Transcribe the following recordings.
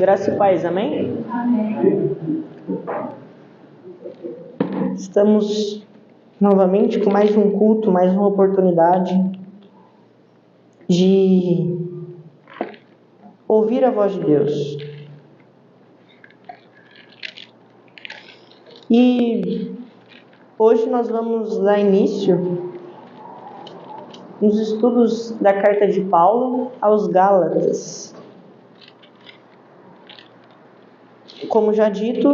Graça e paz, amém? Amém. Estamos novamente com mais um culto, mais uma oportunidade de ouvir a voz de Deus. E hoje nós vamos dar início nos estudos da carta de Paulo aos Gálatas. Como já dito,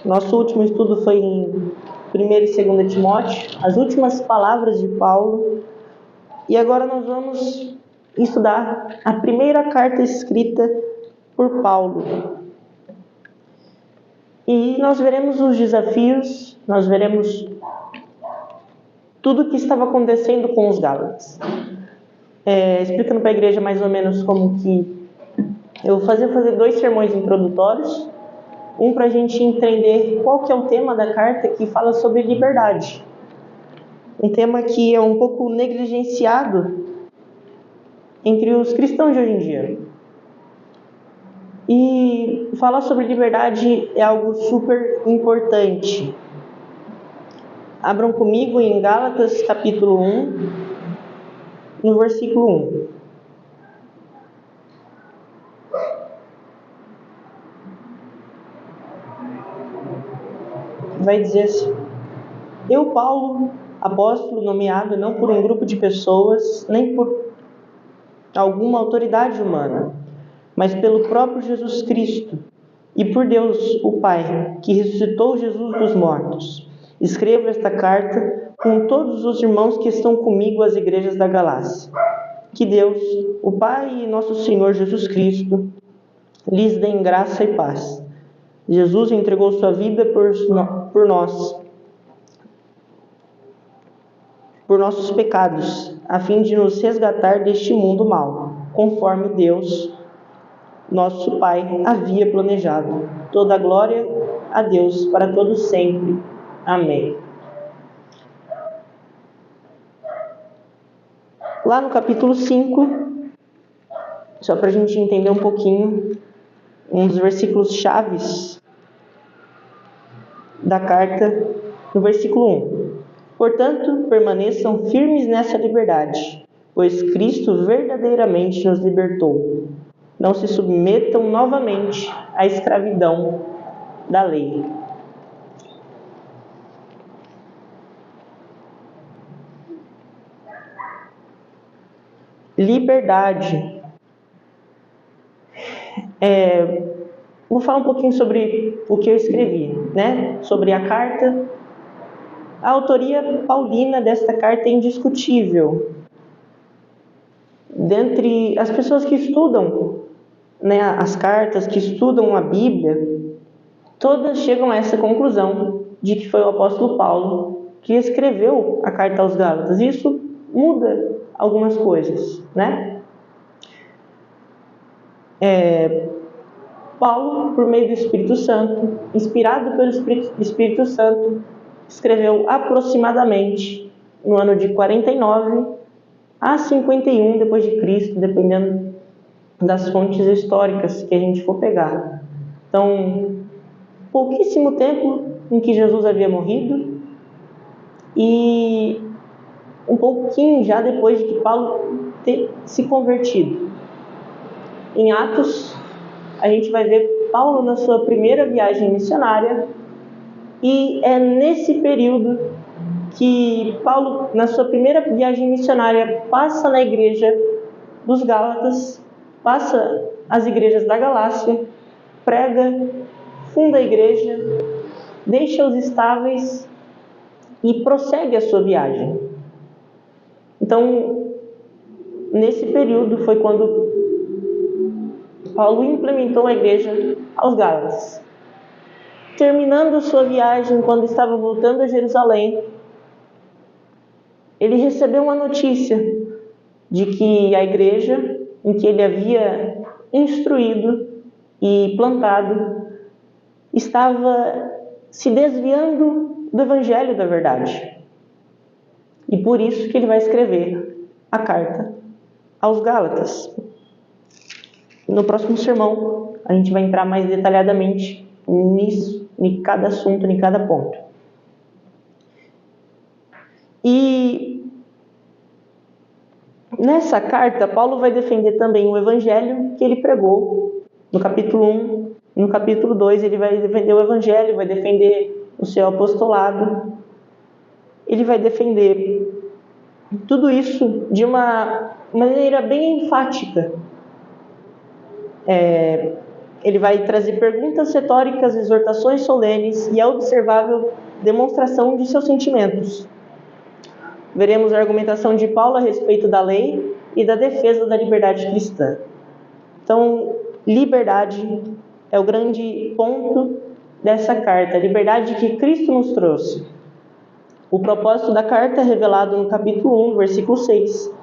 nosso último estudo foi em 1 e 2 Timóteo, as últimas palavras de Paulo. E agora nós vamos estudar a primeira carta escrita por Paulo. E nós veremos os desafios, nós veremos tudo o que estava acontecendo com os Gálatas. Explicando para a igreja mais ou menos como que eu vou fazer 2 sermões introdutórios. Um para a gente entender qual que é o tema da carta, que fala sobre liberdade. Um tema que é um pouco negligenciado entre os cristãos de hoje em dia. E falar sobre liberdade é algo super importante. Abram comigo em Gálatas capítulo 1, no versículo 1. Vai dizer assim: Eu, Paulo, apóstolo, nomeado não por um grupo de pessoas, nem por alguma autoridade humana, mas pelo próprio Jesus Cristo e por Deus, o Pai, que ressuscitou Jesus dos mortos. Escrevo esta carta com todos os irmãos que estão comigo às igrejas da Galácia. Que Deus, o Pai e nosso Senhor Jesus Cristo, lhes dêem graça e paz. Jesus entregou sua vida por nós, por nossos pecados, a fim de nos resgatar deste mundo mau, conforme Deus, nosso Pai, havia planejado. Toda a glória a Deus para todos sempre. Amém. Lá no capítulo 5, só para a gente entender um pouquinho, um dos versículos chaves da carta, no versículo 1. Portanto, permaneçam firmes nessa liberdade, pois Cristo verdadeiramente nos libertou. Não se submetam novamente à escravidão da lei. Liberdade. Vou falar um pouquinho sobre o que eu escrevi, né? Sobre a carta. A autoria paulina desta carta é indiscutível. Dentre as pessoas que estudam, né, as cartas, que estudam a Bíblia, todas chegam a essa conclusão de que foi o apóstolo Paulo que escreveu a carta aos Gálatas. Isso muda algumas coisas, né? Paulo, por meio do Espírito Santo, inspirado pelo Espírito Santo, escreveu aproximadamente no ano de 49 a 51 depois de Cristo, dependendo das fontes históricas que a gente for pegar. Então, pouquíssimo tempo em que Jesus havia morrido e um pouquinho já depois de que Paulo ter se convertido. Em Atos, a gente vai ver Paulo na sua primeira viagem missionária, e é nesse período que Paulo, na sua primeira viagem missionária, passa na igreja dos Gálatas, passa as igrejas da Galácia, prega, funda a igreja, deixa os estáveis e prossegue a sua viagem. Então, nesse período foi quando Paulo implementou a igreja aos Gálatas. Terminando sua viagem, quando estava voltando a Jerusalém, ele recebeu uma notícia de que a igreja em que ele havia instruído e plantado estava se desviando do evangelho da verdade. E por isso que ele vai escrever a carta aos Gálatas. No próximo sermão, a gente vai entrar mais detalhadamente nisso, em cada assunto, em cada ponto. E nessa carta, Paulo vai defender também o evangelho que ele pregou no capítulo 1. No capítulo 2, ele vai defender o evangelho, vai defender o seu apostolado. Ele vai defender tudo isso de uma maneira bem enfática. Ele vai trazer perguntas retóricas, exortações solenes e a observável demonstração de seus sentimentos. Veremos a argumentação de Paulo a respeito da lei e da defesa da liberdade cristã. Então, liberdade é o grande ponto dessa carta, a liberdade que Cristo nos trouxe. O propósito da carta é revelado no capítulo 1, versículo 6,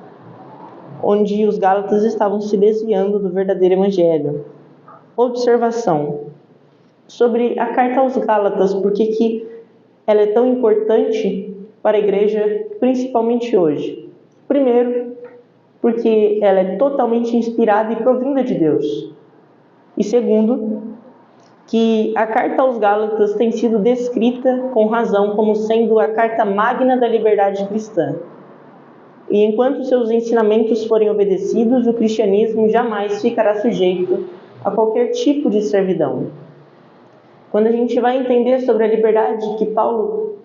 onde os Gálatas estavam se desviando do verdadeiro evangelho. Observação sobre a carta aos Gálatas, por que ela é tão importante para a igreja, principalmente hoje. Primeiro, porque ela é totalmente inspirada e provinda de Deus. E segundo, que a carta aos Gálatas tem sido descrita com razão como sendo a carta magna da liberdade cristã. E enquanto seus ensinamentos forem obedecidos, o cristianismo jamais ficará sujeito a qualquer tipo de servidão. Quando a gente vai entender sobre a liberdade que Paulo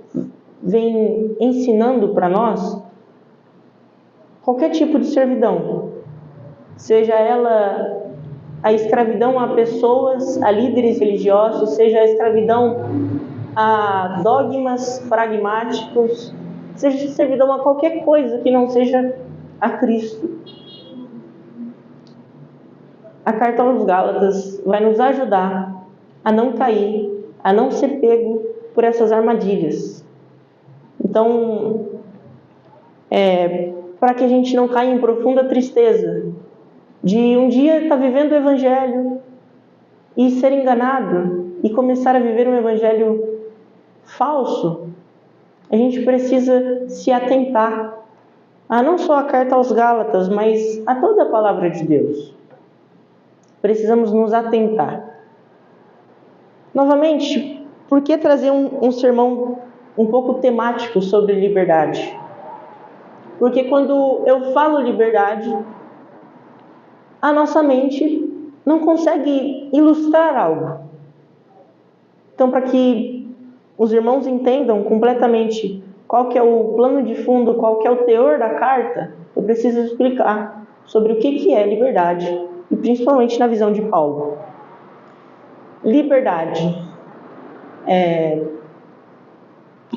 vem ensinando para nós, qualquer tipo de servidão, seja ela a escravidão a pessoas, a líderes religiosos, seja a escravidão a dogmas pragmáticos, seja servidão a qualquer coisa que não seja a Cristo. A carta aos Gálatas vai nos ajudar a não cair, a não ser pego por essas armadilhas. Então, para que a gente não caia em profunda tristeza de um dia estar vivendo o evangelho e ser enganado e começar a viver um evangelho falso, a gente precisa se atentar a não só a carta aos Gálatas, mas a toda a palavra de Deus. Precisamos nos atentar. Novamente, por que trazer um sermão um pouco temático sobre liberdade? Porque quando eu falo liberdade, a nossa mente não consegue ilustrar algo. Então, para que os irmãos entendam completamente qual que é o plano de fundo, qual que é o teor da carta, eu preciso explicar sobre o que é liberdade, e principalmente na visão de Paulo. Liberdade.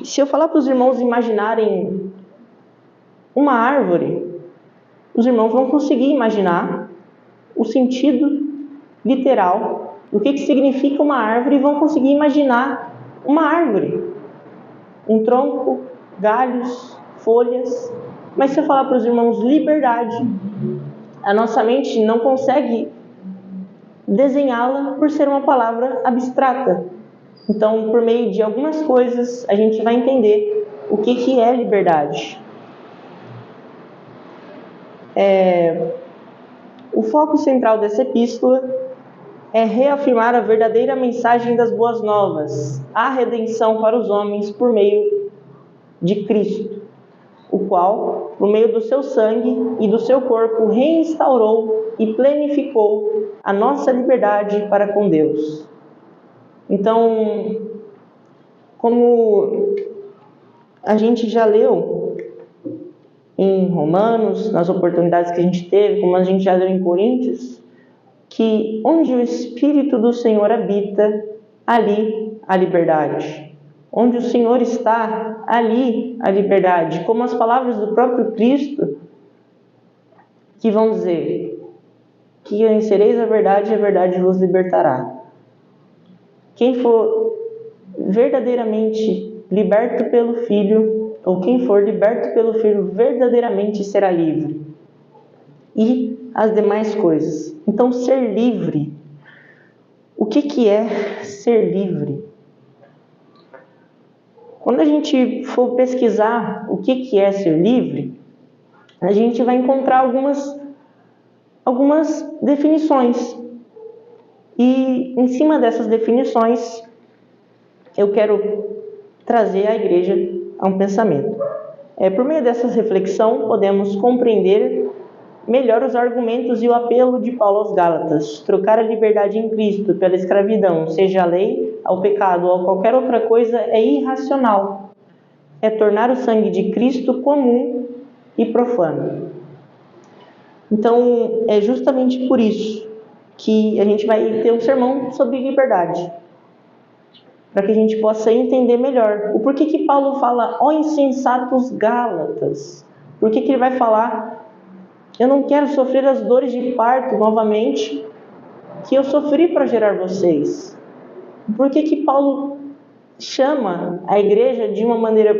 Se eu falar para os irmãos imaginarem uma árvore, os irmãos vão conseguir imaginar o sentido literal do que significa uma árvore e vão conseguir imaginar uma árvore. Um tronco, galhos, folhas. Mas se eu falar para os irmãos liberdade, a nossa mente não consegue desenhá-la por ser uma palavra abstrata. Então, por meio de algumas coisas, a gente vai entender o que é liberdade. O foco central dessa epístola é reafirmar a verdadeira mensagem das boas novas, a redenção para os homens por meio de Cristo, o qual, por meio do seu sangue e do seu corpo, reinstaurou e planificou a nossa liberdade para com Deus. Então, como a gente já leu em Romanos, nas oportunidades que a gente teve, como a gente já leu em Coríntios, que onde o Espírito do Senhor habita, ali a liberdade. Onde o Senhor está, ali a liberdade. Como as palavras do próprio Cristo, que vão dizer que conhecereis a verdade vos libertará. Quem for verdadeiramente liberto pelo Filho, ou quem for liberto pelo Filho, verdadeiramente será livre. E as demais coisas. Então, ser livre. O que é ser livre? Quando a gente for pesquisar o que é ser livre, a gente vai encontrar algumas definições. E em cima dessas definições, eu quero trazer à igreja a um pensamento. Por meio dessa reflexão, podemos compreender melhor os argumentos e o apelo de Paulo aos Gálatas. Trocar a liberdade em Cristo pela escravidão, seja a lei, ao pecado ou a qualquer outra coisa, é irracional. É tornar o sangue de Cristo comum e profano. Então, é justamente por isso que a gente vai ter um sermão sobre liberdade, para que a gente possa entender melhor o porquê que Paulo fala, ó insensatos Gálatas. Por que ele vai falar, eu não quero sofrer as dores de parto novamente que eu sofri para gerar vocês? Por que Paulo chama a igreja de uma maneira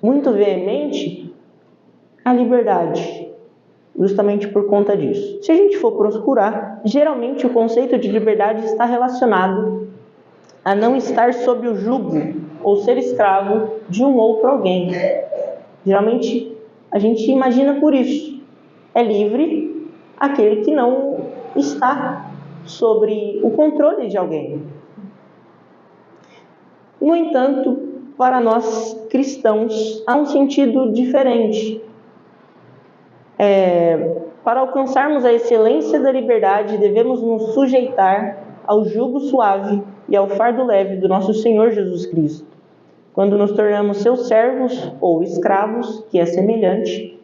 muito veemente a liberdade? Justamente por conta disso. Se a gente for procurar, geralmente o conceito de liberdade está relacionado a não estar sob o jugo ou ser escravo de um outro alguém. Geralmente a gente imagina por isso. É livre aquele que não está sobre o controle de alguém. No entanto, para nós cristãos, há um sentido diferente. Para alcançarmos a excelência da liberdade, devemos nos sujeitar ao jugo suave e ao fardo leve do nosso Senhor Jesus Cristo. Quando nos tornamos seus servos ou escravos, que é semelhante,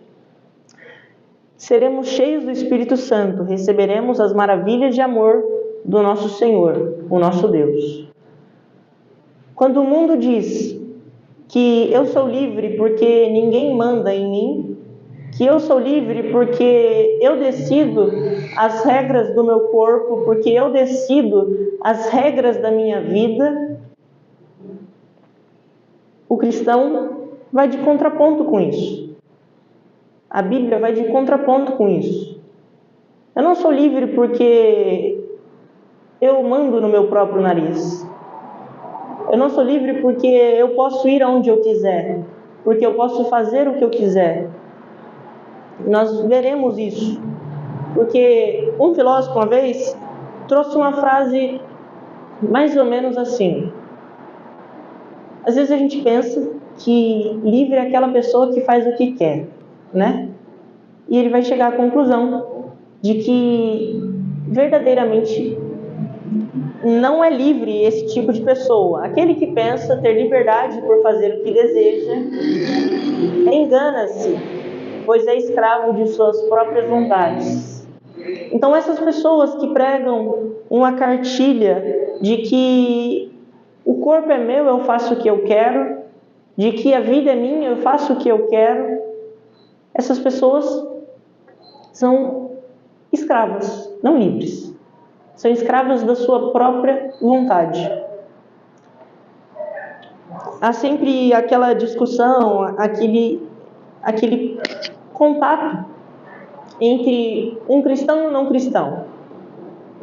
seremos cheios do Espírito Santo, receberemos as maravilhas de amor do nosso Senhor, o nosso Deus. Quando o mundo diz que eu sou livre porque ninguém manda em mim, que eu sou livre porque eu decido as regras do meu corpo, porque eu decido as regras da minha vida, o cristão vai de contraponto com isso. A Bíblia vai de contraponto com isso. Eu não sou livre porque eu mando no meu próprio nariz. Eu não sou livre porque eu posso ir aonde eu quiser, porque eu posso fazer o que eu quiser. Nós veremos isso, porque um filósofo uma vez trouxe uma frase mais ou menos assim. Às vezes a gente pensa que livre é aquela pessoa que faz o que quer, né? E ele vai chegar à conclusão de que verdadeiramente não é livre esse tipo de pessoa. Aquele que pensa ter liberdade por fazer o que deseja, engana-se, pois é escravo de suas próprias vontades. Então essas pessoas que pregam uma cartilha de que o corpo é meu, eu faço o que eu quero, de que a vida é minha, eu faço o que eu quero, essas pessoas são escravas, não livres. São escravas da sua própria vontade. Há sempre aquela discussão, aquele contato entre um cristão e um não cristão.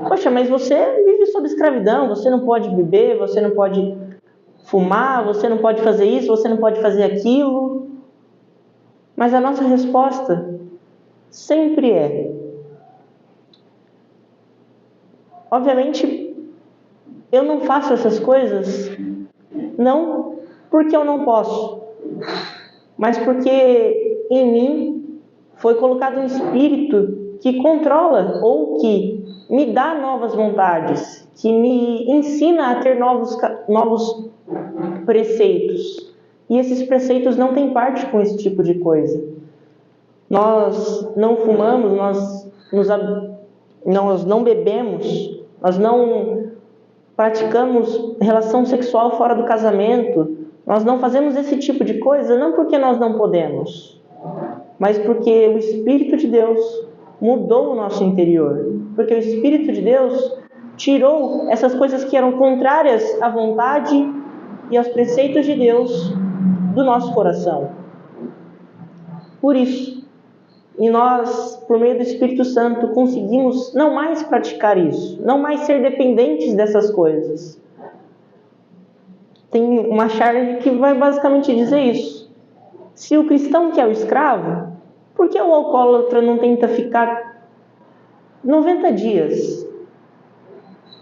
Poxa, mas você vive sob escravidão, você não pode beber, você não pode fumar, você não pode fazer isso, você não pode fazer aquilo. Mas a nossa resposta sempre é: obviamente, eu não faço essas coisas não porque eu não posso, mas porque em mim foi colocado um espírito que controla ou que me dá novas vontades, que me ensina a ter novos preceitos. E esses preceitos não têm parte com esse tipo de coisa. Nós não fumamos, nós não bebemos, nós não praticamos relação sexual fora do casamento, nós não fazemos esse tipo de coisa não porque nós não podemos, mas porque o Espírito de Deus mudou o nosso interior, porque o Espírito de Deus tirou essas coisas que eram contrárias à vontade e aos preceitos de Deus do nosso coração. Por isso, e nós, por meio do Espírito Santo, conseguimos não mais praticar isso, não mais ser dependentes dessas coisas. Tem uma charge que vai basicamente dizer isso. Se o cristão que é o escravo, por que o alcoólatra não tenta ficar 90 dias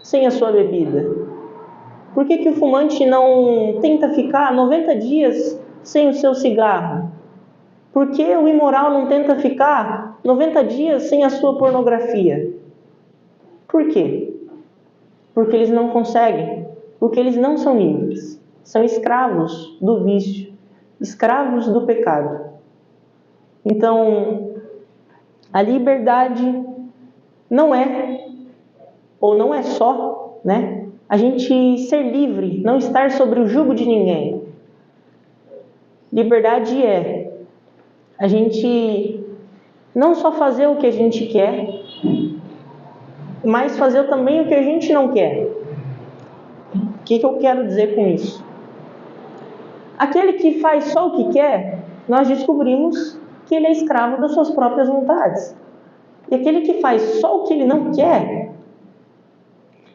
sem a sua bebida? Por que o fumante não tenta ficar 90 dias sem o seu cigarro? Por que o imoral não tenta ficar 90 dias sem a sua pornografia? Por quê? Porque eles não conseguem, porque eles não são livres. São escravos do vício, escravos do pecado. Então, a liberdade não é, ou não é só, a gente ser livre, não estar sobre o jugo de ninguém. Liberdade é a gente não só fazer o que a gente quer, mas fazer também o que a gente não quer. O que eu quero dizer com isso? Aquele que faz só o que quer, nós descobrimos que ele é escravo das suas próprias vontades. E aquele que faz só o que ele não quer,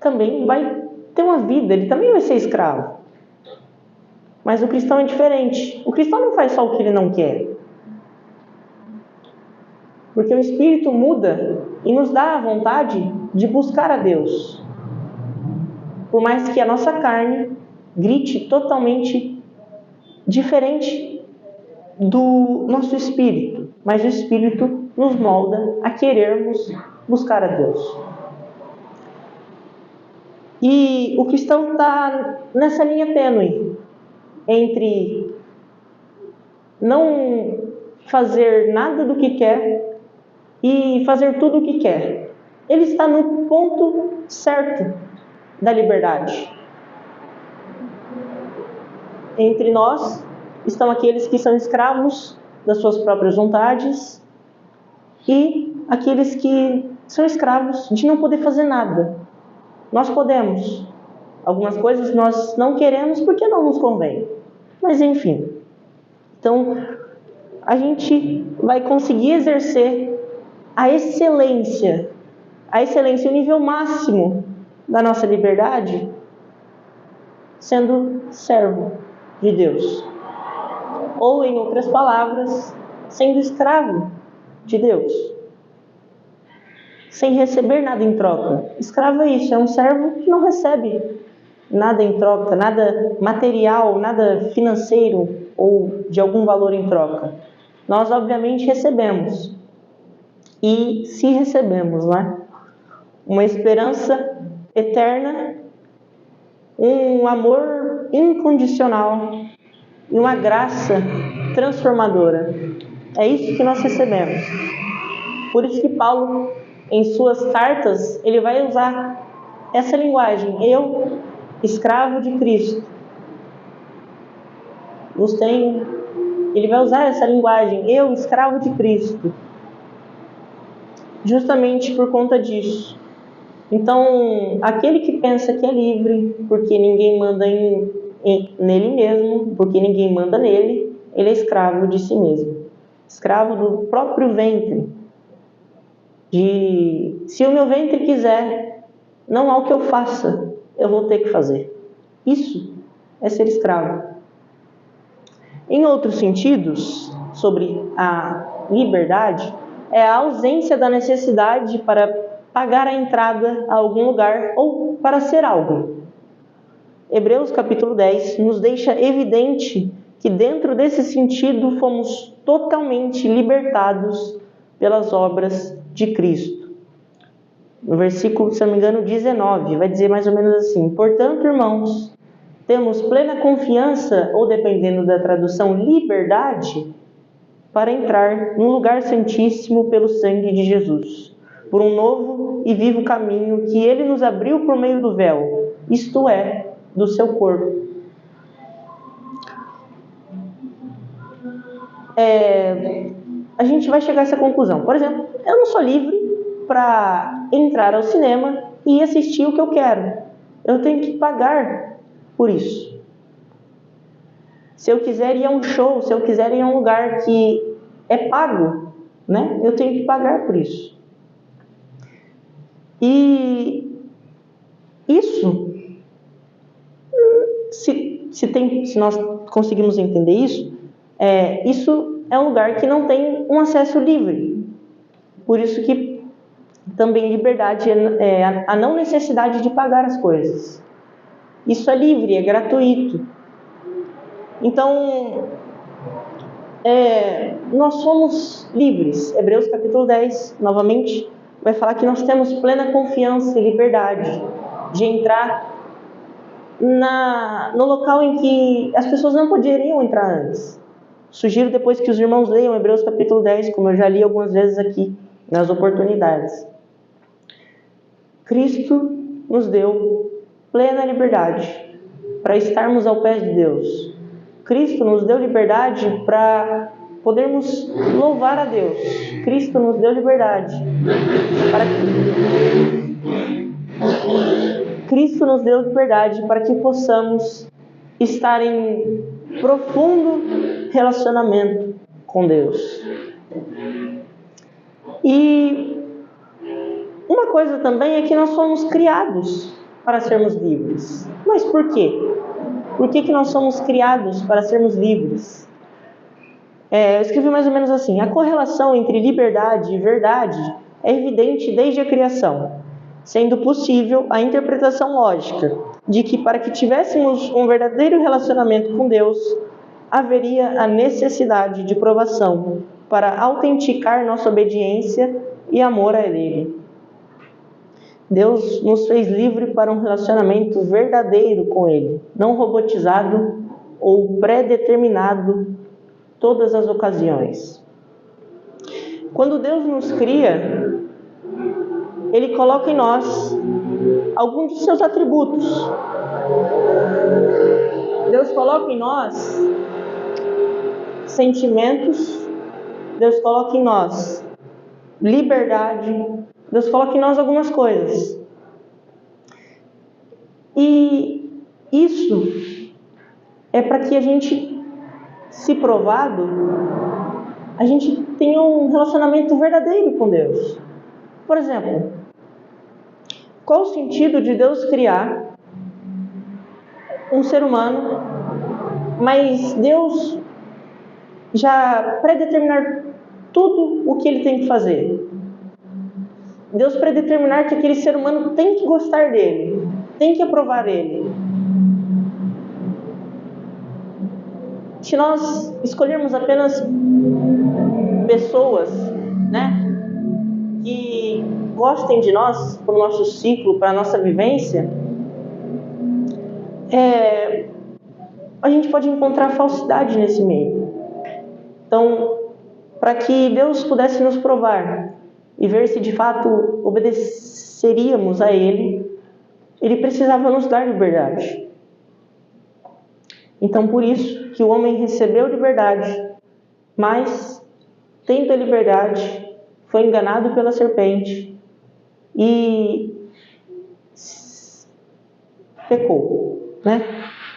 também vai ter uma vida, ele também vai ser escravo. Mas o cristão é diferente. O cristão não faz só o que ele não quer. Porque o Espírito muda e nos dá a vontade de buscar a Deus. Por mais que a nossa carne grite totalmente diferente do nosso espírito. Mas o Espírito nos molda a querermos buscar a Deus. E o cristão está nessa linha tênue entre não fazer nada do que quer e fazer tudo o que quer. Ele está no ponto certo da liberdade. Entre nós estão aqueles que são escravos das suas próprias vontades e aqueles que são escravos de não poder fazer nada. Nós podemos. Algumas coisas nós não queremos porque não nos convém. Mas enfim. Então, a gente vai conseguir exercer a excelência, o nível máximo da nossa liberdade, sendo servo de Deus. Ou, em outras palavras, sendo escravo de Deus. Sem receber nada em troca. Escravo é isso, é um servo que não recebe nada em troca, nada material, nada financeiro ou de algum valor em troca. Nós, obviamente, recebemos. E se recebemos, uma esperança eterna, um amor incondicional e uma graça transformadora. É isso que nós recebemos. Por isso que Paulo, em suas cartas, ele vai usar essa linguagem. Eu, escravo de Cristo, vos tenho. Ele vai usar essa linguagem. Eu, escravo de Cristo. Justamente por conta disso. Então, aquele que pensa que é livre, porque ninguém manda nele mesmo, porque ninguém manda nele, ele é escravo de si mesmo. Escravo do próprio ventre. Se o meu ventre quiser, não há o que eu faça, eu vou ter que fazer. Isso é ser escravo. Em outros sentidos, sobre a liberdade, é a ausência da necessidade para pagar a entrada a algum lugar ou para ser algo. Hebreus capítulo 10 nos deixa evidente que dentro desse sentido fomos totalmente libertados pelas obras de Cristo. No versículo, se não me engano, 19, vai dizer mais ou menos assim: portanto, irmãos, temos plena confiança, ou dependendo da tradução, liberdade, para entrar no lugar santíssimo pelo sangue de Jesus, por um novo e vivo caminho que Ele nos abriu por meio do véu, isto é, do seu corpo. A gente vai chegar a essa conclusão. Por exemplo, eu não sou livre para entrar ao cinema e assistir o que eu quero. Eu tenho que pagar por isso. Se eu quiser ir a um show, se eu quiser ir a um lugar que é pago, eu tenho que pagar por isso. E isso, se nós conseguimos entender isso, isso é um lugar que não tem um acesso livre. Por isso que também liberdade é a não necessidade de pagar as coisas. Isso é livre, é gratuito. Então, nós somos livres. Hebreus capítulo 10, novamente, vai falar que nós temos plena confiança e liberdade de entrar no local em que as pessoas não poderiam entrar antes. Sugiro depois que os irmãos leiam Hebreus capítulo 10, como eu já li algumas vezes aqui, nas oportunidades. Cristo nos deu plena liberdade para estarmos ao pé de Deus. Cristo nos deu liberdade para podermos louvar a Deus. Cristo nos deu liberdade Cristo nos deu liberdade para que possamos estar em profundo relacionamento com Deus. E uma coisa também é que nós somos criados para sermos livres. Mas por quê? Por que nós somos criados para sermos livres? Eu escrevi mais ou menos assim: a correlação entre liberdade e verdade é evidente desde a criação, sendo possível a interpretação lógica de que para que tivéssemos um verdadeiro relacionamento com Deus, haveria a necessidade de provação para autenticar nossa obediência e amor a Ele. Deus nos fez livre para um relacionamento verdadeiro com Ele, não robotizado ou pré-determinado todas as ocasiões. Quando Deus nos cria, Ele coloca em nós alguns de seus atributos. Deus coloca em nós sentimentos, Deus coloca em nós liberdade, Deus coloca em nós algumas coisas. E isso é para que a gente, se provado, a gente tenha um relacionamento verdadeiro com Deus. Por exemplo, qual o sentido de Deus criar um ser humano, mas Deus já predeterminar tudo o que ele tem que fazer? Deus predeterminar que aquele ser humano tem que gostar dele, tem que aprovar ele. Se nós escolhermos apenas pessoas, que gostem de nós, para o nosso ciclo, para a nossa vivência, a gente pode encontrar falsidade nesse meio. Então, para que Deus pudesse nos provar e ver se de fato obedeceríamos a Ele, Ele precisava nos dar liberdade. Então, por isso que o homem recebeu liberdade, mas, tendo a liberdade, foi enganado pela serpente e pecou,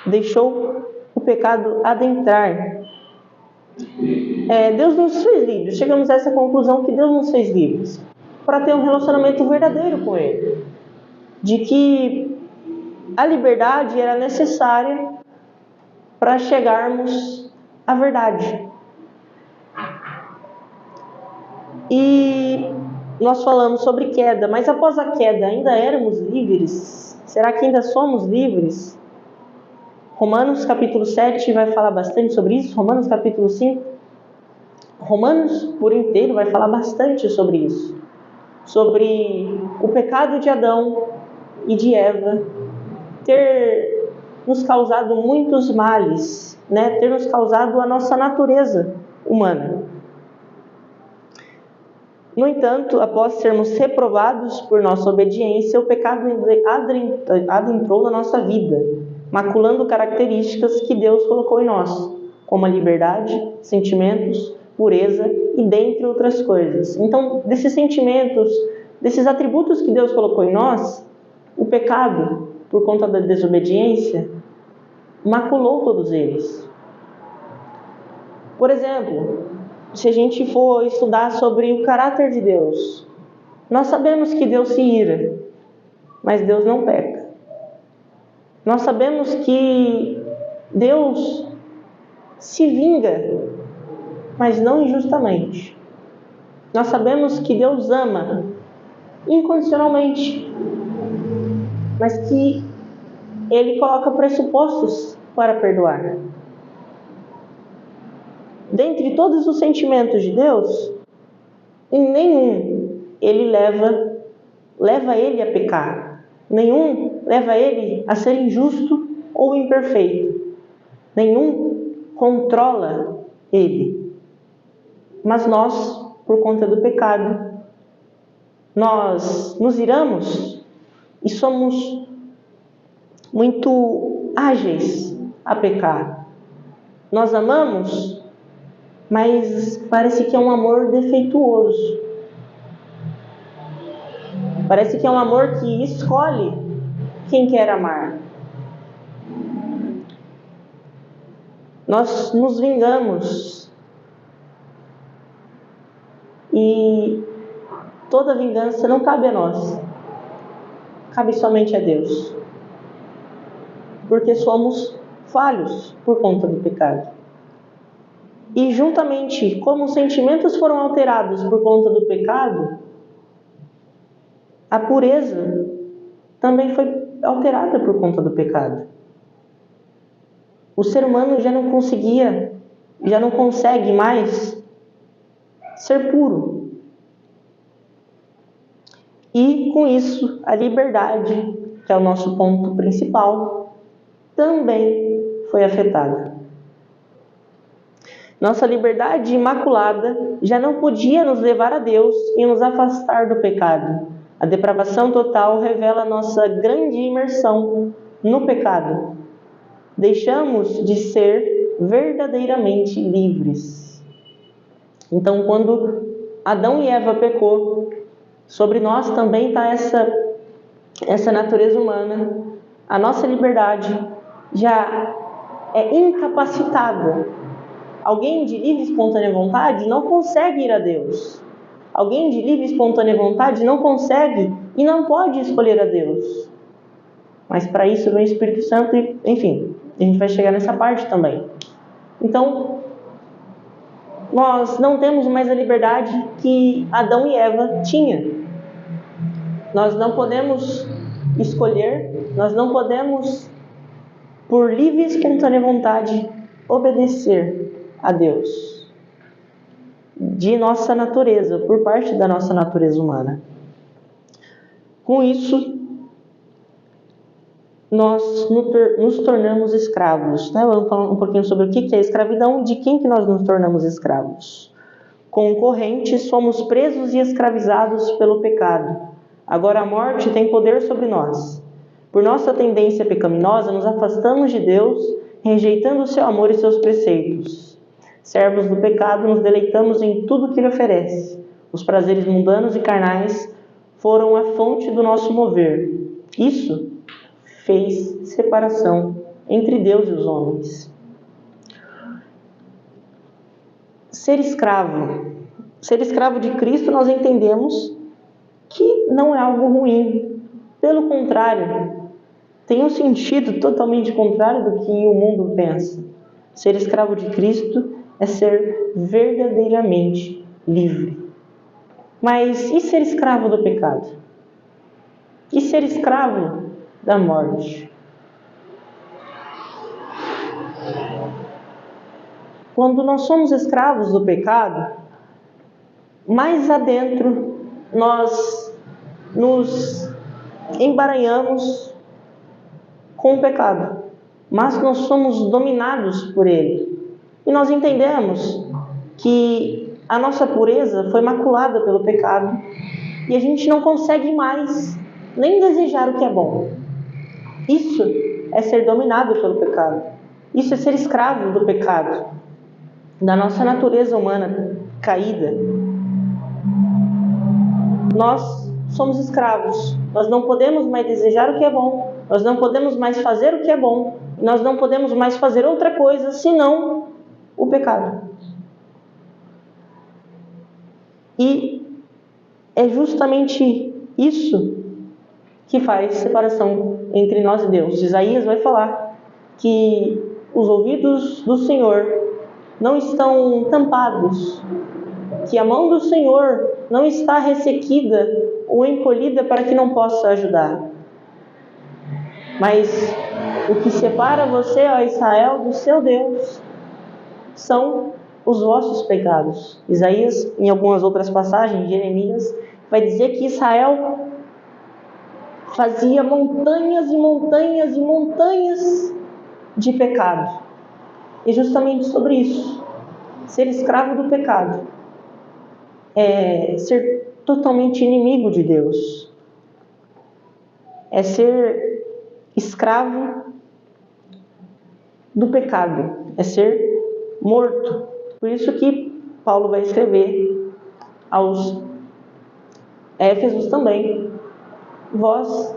Deixou o pecado adentrar. Deus nos fez livres. Chegamos a essa conclusão que Deus nos fez livres para ter um relacionamento verdadeiro com Ele, de que a liberdade era necessária para chegarmos à verdade. E nós falamos sobre queda, mas após a queda ainda éramos livres? Será que ainda somos livres? Romanos capítulo 7 vai falar bastante sobre isso, Romanos capítulo 5. Romanos por inteiro vai falar bastante sobre isso, sobre o pecado de Adão e de Eva ter nos causado muitos males, ter nos causado a nossa natureza humana. No entanto, após sermos reprovados por nossa obediência, o pecado adentrou na nossa vida, maculando características que Deus colocou em nós, como a liberdade, sentimentos, pureza e dentre outras coisas. Então, desses sentimentos, desses atributos que Deus colocou em nós, o pecado, por conta da desobediência, maculou todos eles. Por exemplo, se a gente for estudar sobre o caráter de Deus, nós sabemos que Deus se ira, mas Deus não peca. Nós sabemos que Deus se vinga, mas não injustamente. Nós sabemos que Deus ama, incondicionalmente, mas que Ele coloca pressupostos para perdoar. Dentre todos os sentimentos de Deus, em nenhum Ele leva Ele a pecar. Nenhum leva Ele a ser injusto ou imperfeito. Nenhum controla Ele. Mas nós, por conta do pecado, nós nos iramos e somos muito ágeis a pecar. Nós amamos, mas parece que é um amor defeituoso. Parece que é um amor que escolhe quem quer amar. Nós nos vingamos e toda vingança não cabe a nós, cabe somente a Deus, porque somos falhos por conta do pecado. E juntamente, como os sentimentos foram alterados por conta do pecado, a pureza também foi alterada por conta do pecado. O ser humano já não consegue mais ser puro. E com isso, a liberdade, que é o nosso ponto principal, também foi afetada. Nossa liberdade imaculada já não podia nos levar a Deus e nos afastar do pecado. A depravação total revela nossa grande imersão no pecado. Deixamos de ser verdadeiramente livres. Então, quando Adão e Eva pecou, sobre nós também está essa natureza humana. A nossa liberdade já é incapacitada. Alguém de livre e espontânea vontade não consegue ir a Deus. Alguém de livre e espontânea vontade não consegue e não pode escolher a Deus. Mas para isso vem o Espírito Santo e, enfim, a gente vai chegar nessa parte também. Então, nós não temos mais a liberdade que Adão e Eva tinham. Nós não podemos escolher, nós não podemos, por livre e espontânea vontade, obedecer a Deus. De nossa natureza, por parte da nossa natureza humana. Com isso, nós nos tornamos escravos. Vamos falar um pouquinho sobre o que é escravidão, de quem que nós nos tornamos escravos. Concorrentes, somos presos e escravizados pelo pecado. Agora a morte tem poder sobre nós. Por nossa tendência pecaminosa, nos afastamos de Deus, rejeitando o seu amor e seus preceitos. Servos do pecado, nos deleitamos em tudo que Ele oferece. Os prazeres mundanos e carnais foram a fonte do nosso mover. Isso fez separação entre Deus e os homens. Ser escravo de Cristo, nós entendemos que não é algo ruim. Pelo contrário, tem um sentido totalmente contrário do que o mundo pensa. Ser escravo de Cristo é ser verdadeiramente livre. Mas e ser escravo do pecado? E ser escravo da morte? Quando nós somos escravos do pecado, mais adentro nós nos emaranhamos com o pecado, mas nós somos dominados por ele. E nós entendemos que a nossa pureza foi maculada pelo pecado e a gente não consegue mais nem desejar o que é bom. Isso é ser dominado pelo pecado. Isso é ser escravo do pecado, da nossa natureza humana caída. Nós somos escravos. Nós não podemos mais desejar o que é bom. Nós não podemos mais fazer o que é bom. Nós não podemos mais fazer outra coisa senão o pecado. E é justamente isso que faz separação entre nós e Deus. Isaías vai falar que os ouvidos do Senhor não estão tampados, que a mão do Senhor não está ressequida ou encolhida para que não possa ajudar. Mas o que separa você, ó Israel, do seu Deus, são os vossos pecados. Isaías, em algumas outras passagens, Jeremias, vai dizer que Israel fazia montanhas e montanhas e montanhas de pecado. E justamente sobre isso, ser escravo do pecado é ser totalmente inimigo de Deus. É ser escravo do pecado, é ser morto. Por isso que Paulo vai escrever aos Éfesos também: vós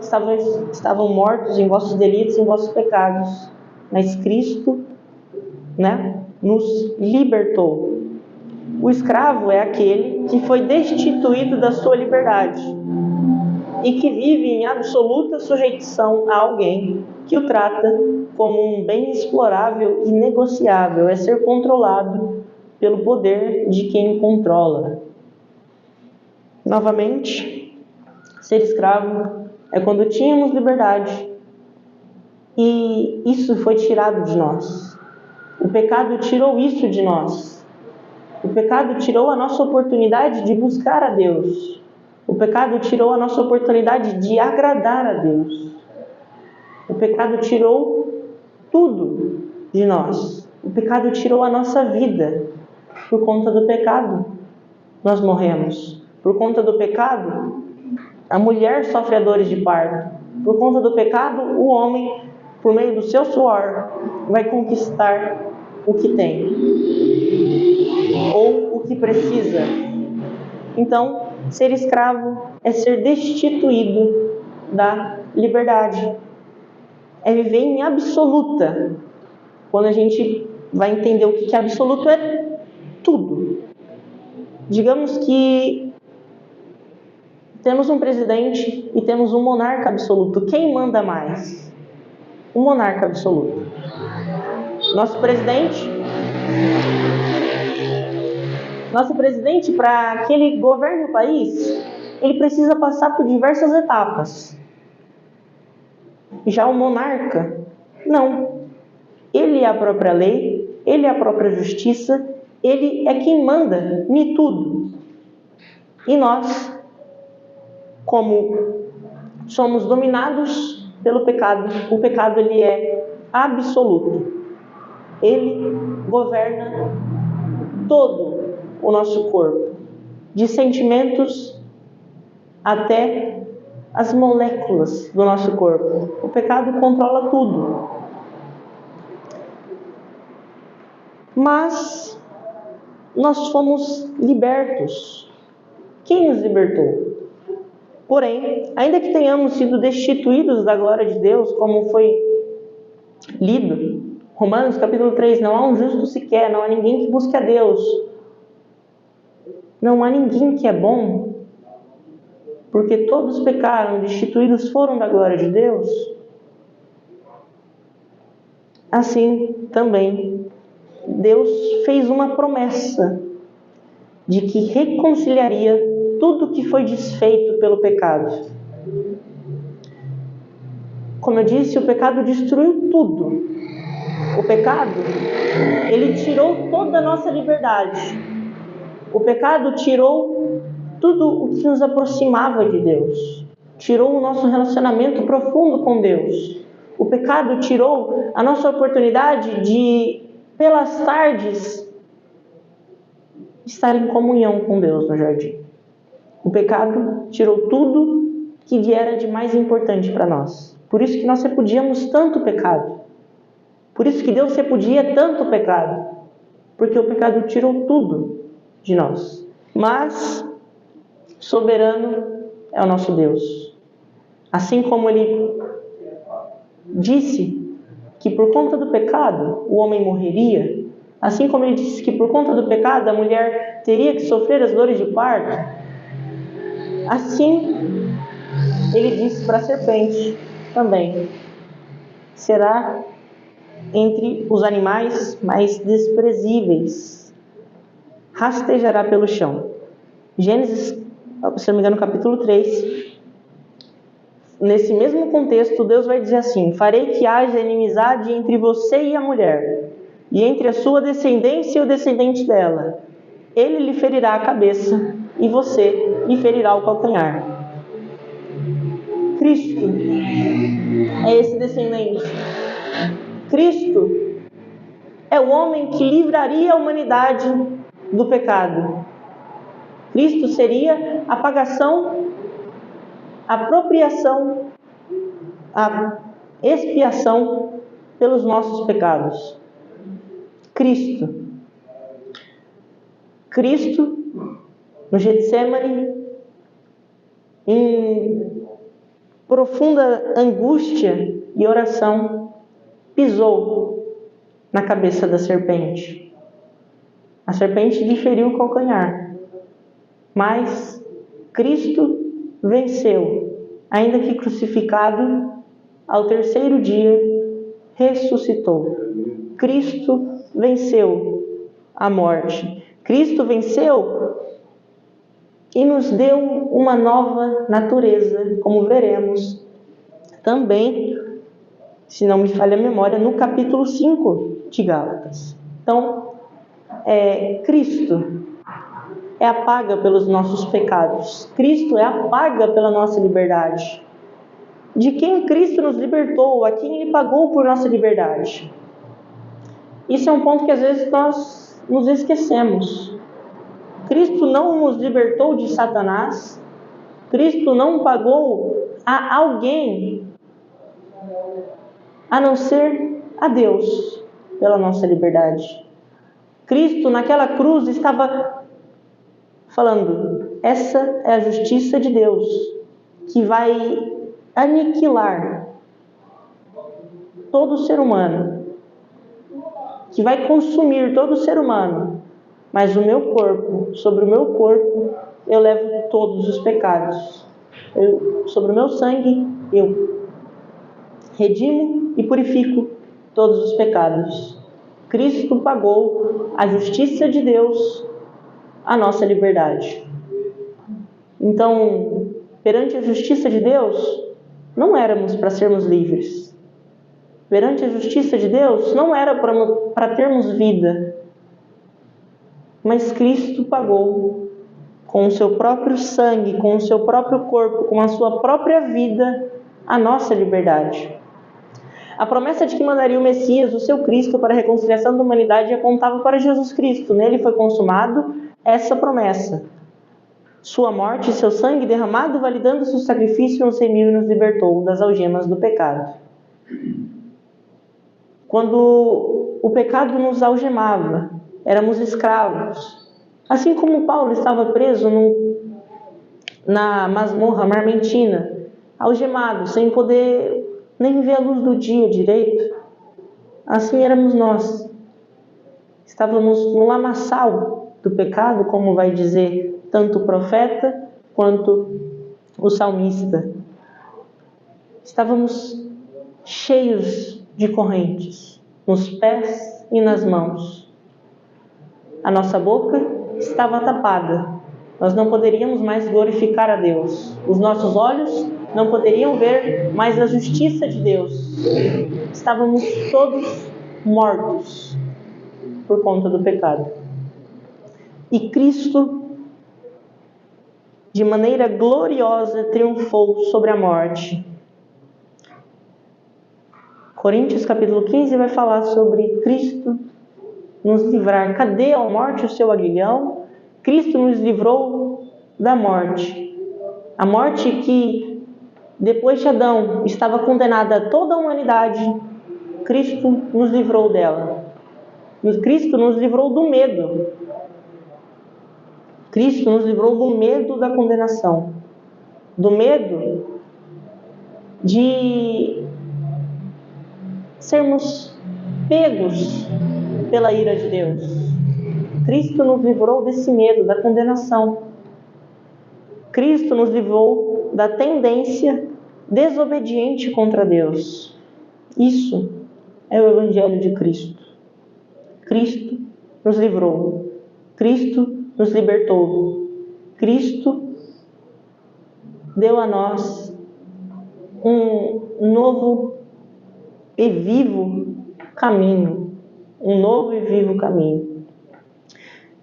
estavam mortos em vossos delitos e em vossos pecados, mas Cristo, nos libertou. O escravo é aquele que foi destituído da sua liberdade e que vive em absoluta sujeição a alguém que o trata como um bem explorável e negociável, é ser controlado pelo poder de quem o controla. Novamente, ser escravo é quando tínhamos liberdade e isso foi tirado de nós. O pecado tirou isso de nós. O pecado tirou a nossa oportunidade de buscar a Deus. O pecado tirou a nossa oportunidade de agradar a Deus. O pecado tirou tudo de nós. O pecado tirou a nossa vida. Por conta do pecado, nós morremos. Por conta do pecado, a mulher sofre a dores de parto. Por conta do pecado, o homem, por meio do seu suor, vai conquistar o que tem ou o que precisa. Então, ser escravo é ser destituído da liberdade, é viver em absoluta. Quando a gente vai entender o que é absoluto, é tudo. Digamos que temos um presidente e temos um monarca absoluto. Quem manda mais? O monarca absoluto. Nosso presidente, para que ele governe o país, ele precisa passar por diversas etapas. Já o monarca, não. Ele é a própria lei, ele é a própria justiça, ele é quem manda em tudo. E nós, como somos dominados pelo pecado, o pecado ele é absoluto. Ele governa todo o nosso corpo, de sentimentos até as moléculas do nosso corpo. O pecado controla tudo. Mas nós fomos libertos. Quem nos libertou? Porém, ainda que tenhamos sido destituídos da glória de Deus, como foi lido, Romanos capítulo 3, não há um justo sequer, não há ninguém que busque a Deus. Não há ninguém que é bom, porque todos pecaram, destituídos foram da glória de Deus. Assim também, Deus fez uma promessa de que reconciliaria tudo que foi desfeito pelo pecado. Como eu disse, o pecado destruiu tudo. O pecado, ele tirou toda a nossa liberdade. O pecado tirou tudo o que nos aproximava de Deus. Tirou o nosso relacionamento profundo com Deus. O pecado tirou a nossa oportunidade de, pelas tardes, estar em comunhão com Deus no jardim. O pecado tirou tudo que era de mais importante para nós. Por isso que nós repudiamos tanto o pecado. Por isso que Deus repudia tanto o pecado. Porque o pecado tirou tudo de nós. Mas, soberano é o nosso Deus. Assim como Ele disse que por conta do pecado o homem morreria, assim como Ele disse que por conta do pecado a mulher teria que sofrer as dores de parto, assim Ele disse para a serpente também: será entre os animais mais desprezíveis, rastejará pelo chão, Gênesis, se não me engano, capítulo 3, nesse mesmo contexto, Deus vai dizer assim: farei que haja inimizade entre você e a mulher, e entre a sua descendência e o descendente dela. Ele lhe ferirá a cabeça, e você lhe ferirá o calcanhar. Cristo é esse descendente. Cristo é o homem que livraria a humanidade do pecado. Cristo seria a pagação, a apropriação, a expiação pelos nossos pecados. Cristo, no Getsemane, em profunda angústia e oração, pisou na cabeça da serpente. A serpente lhe feriu o calcanhar, mas Cristo venceu, ainda que crucificado, ao terceiro dia ressuscitou. Cristo venceu a morte. Cristo venceu e nos deu uma nova natureza, como veremos também, se não me falha a memória, no capítulo 5 de Gálatas. Então, Cristo é a paga pelos nossos pecados. Cristo é a paga pela nossa liberdade. De quem Cristo nos libertou, a quem Ele pagou por nossa liberdade. Isso é um ponto que às vezes nós nos esquecemos. Cristo não nos libertou de Satanás. Cristo não pagou a alguém, a não ser a Deus, pela nossa liberdade. Cristo naquela cruz estava falando: essa é a justiça de Deus, que vai aniquilar todo ser humano, que vai consumir todo ser humano, mas o meu corpo, sobre o meu corpo, eu levo todos os pecados. Sobre o meu sangue, eu redimo e purifico todos os pecados. Cristo pagou a justiça de Deus, a nossa liberdade. Então, perante a justiça de Deus, não éramos para sermos livres. Perante a justiça de Deus, não era para termos vida. Mas Cristo pagou com o seu próprio sangue, com o seu próprio corpo, com a sua própria vida, a nossa liberdade. A promessa de que mandaria o Messias, o seu Cristo, para a reconciliação da humanidade apontava para Jesus Cristo. Nele foi consumado essa promessa. Sua morte e seu sangue derramado, validando seu sacrifício, nos remiu e nos libertou das algemas do pecado. Quando o pecado nos algemava, éramos escravos. Assim como Paulo estava preso na masmorra marmentina, algemado, sem poder nem ver a luz do dia direito, assim éramos nós. Estávamos no lamaçal do pecado, como vai dizer tanto o profeta quanto o salmista. Estávamos cheios de correntes, nos pés e nas mãos. A nossa boca estava tapada. Nós não poderíamos mais glorificar a Deus. Os nossos olhos não poderiam ver mais a justiça de Deus. Estávamos todos mortos por conta do pecado. E Cristo, de maneira gloriosa, triunfou sobre a morte. Coríntios capítulo 15 vai falar sobre Cristo nos livrar. Cadê a morte o seu aguilhão? Cristo nos livrou da morte. A morte que, depois de Adão, estava condenada a toda a humanidade, Cristo nos livrou dela. Cristo nos livrou do medo. Cristo nos livrou do medo da condenação. Do medo de sermos pegos pela ira de Deus. Cristo nos livrou desse medo, da condenação. Cristo nos livrou da tendência desobediente contra Deus. Isso é o Evangelho de Cristo. Cristo nos livrou. Cristo nos libertou. Cristo deu a nós um novo e vivo caminho. Um novo e vivo caminho.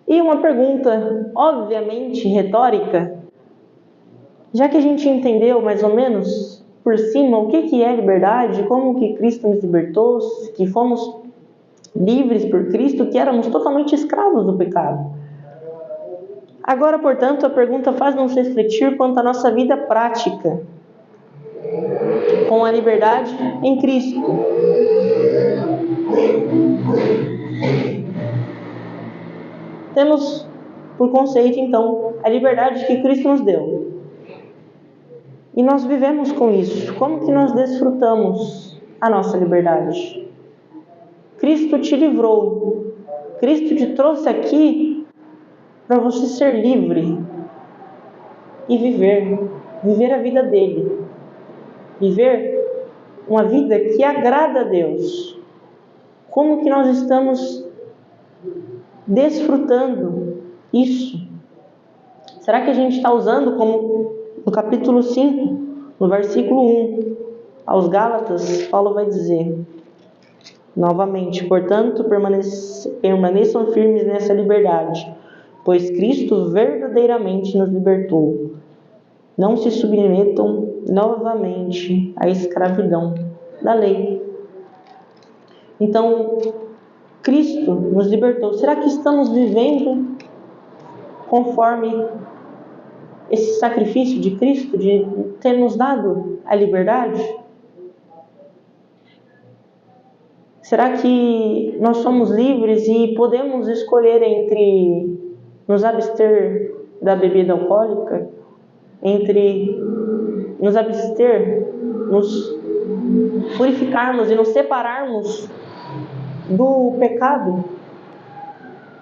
E uma pergunta, obviamente, retórica, já que a gente entendeu mais ou menos por cima o que é liberdade, como que Cristo nos libertou, que fomos livres por Cristo, que éramos totalmente escravos do pecado. Agora, portanto, a pergunta faz-nos refletir quanto à nossa vida prática com a liberdade em Cristo. Temos, por conceito, então, a liberdade que Cristo nos deu. E nós vivemos com isso. Como que nós desfrutamos a nossa liberdade? Cristo te livrou. Cristo te trouxe aqui para você ser livre e viver a vida dele. Viver uma vida que agrada a Deus. Como que nós estamos desfrutando isso? Será que a gente está usando, como no capítulo 5, no versículo 1, aos Gálatas, Paulo vai dizer, novamente, portanto, permaneçam firmes nessa liberdade, pois Cristo verdadeiramente nos libertou. Não se submetam novamente à escravidão da lei. Então, Cristo nos libertou. Será que estamos vivendo conforme esse sacrifício de Cristo, de ter nos dado a liberdade? Será que nós somos livres e podemos escolher entre nos abster da bebida alcoólica, entre nos abster, nos purificarmos e nos separarmos do pecado?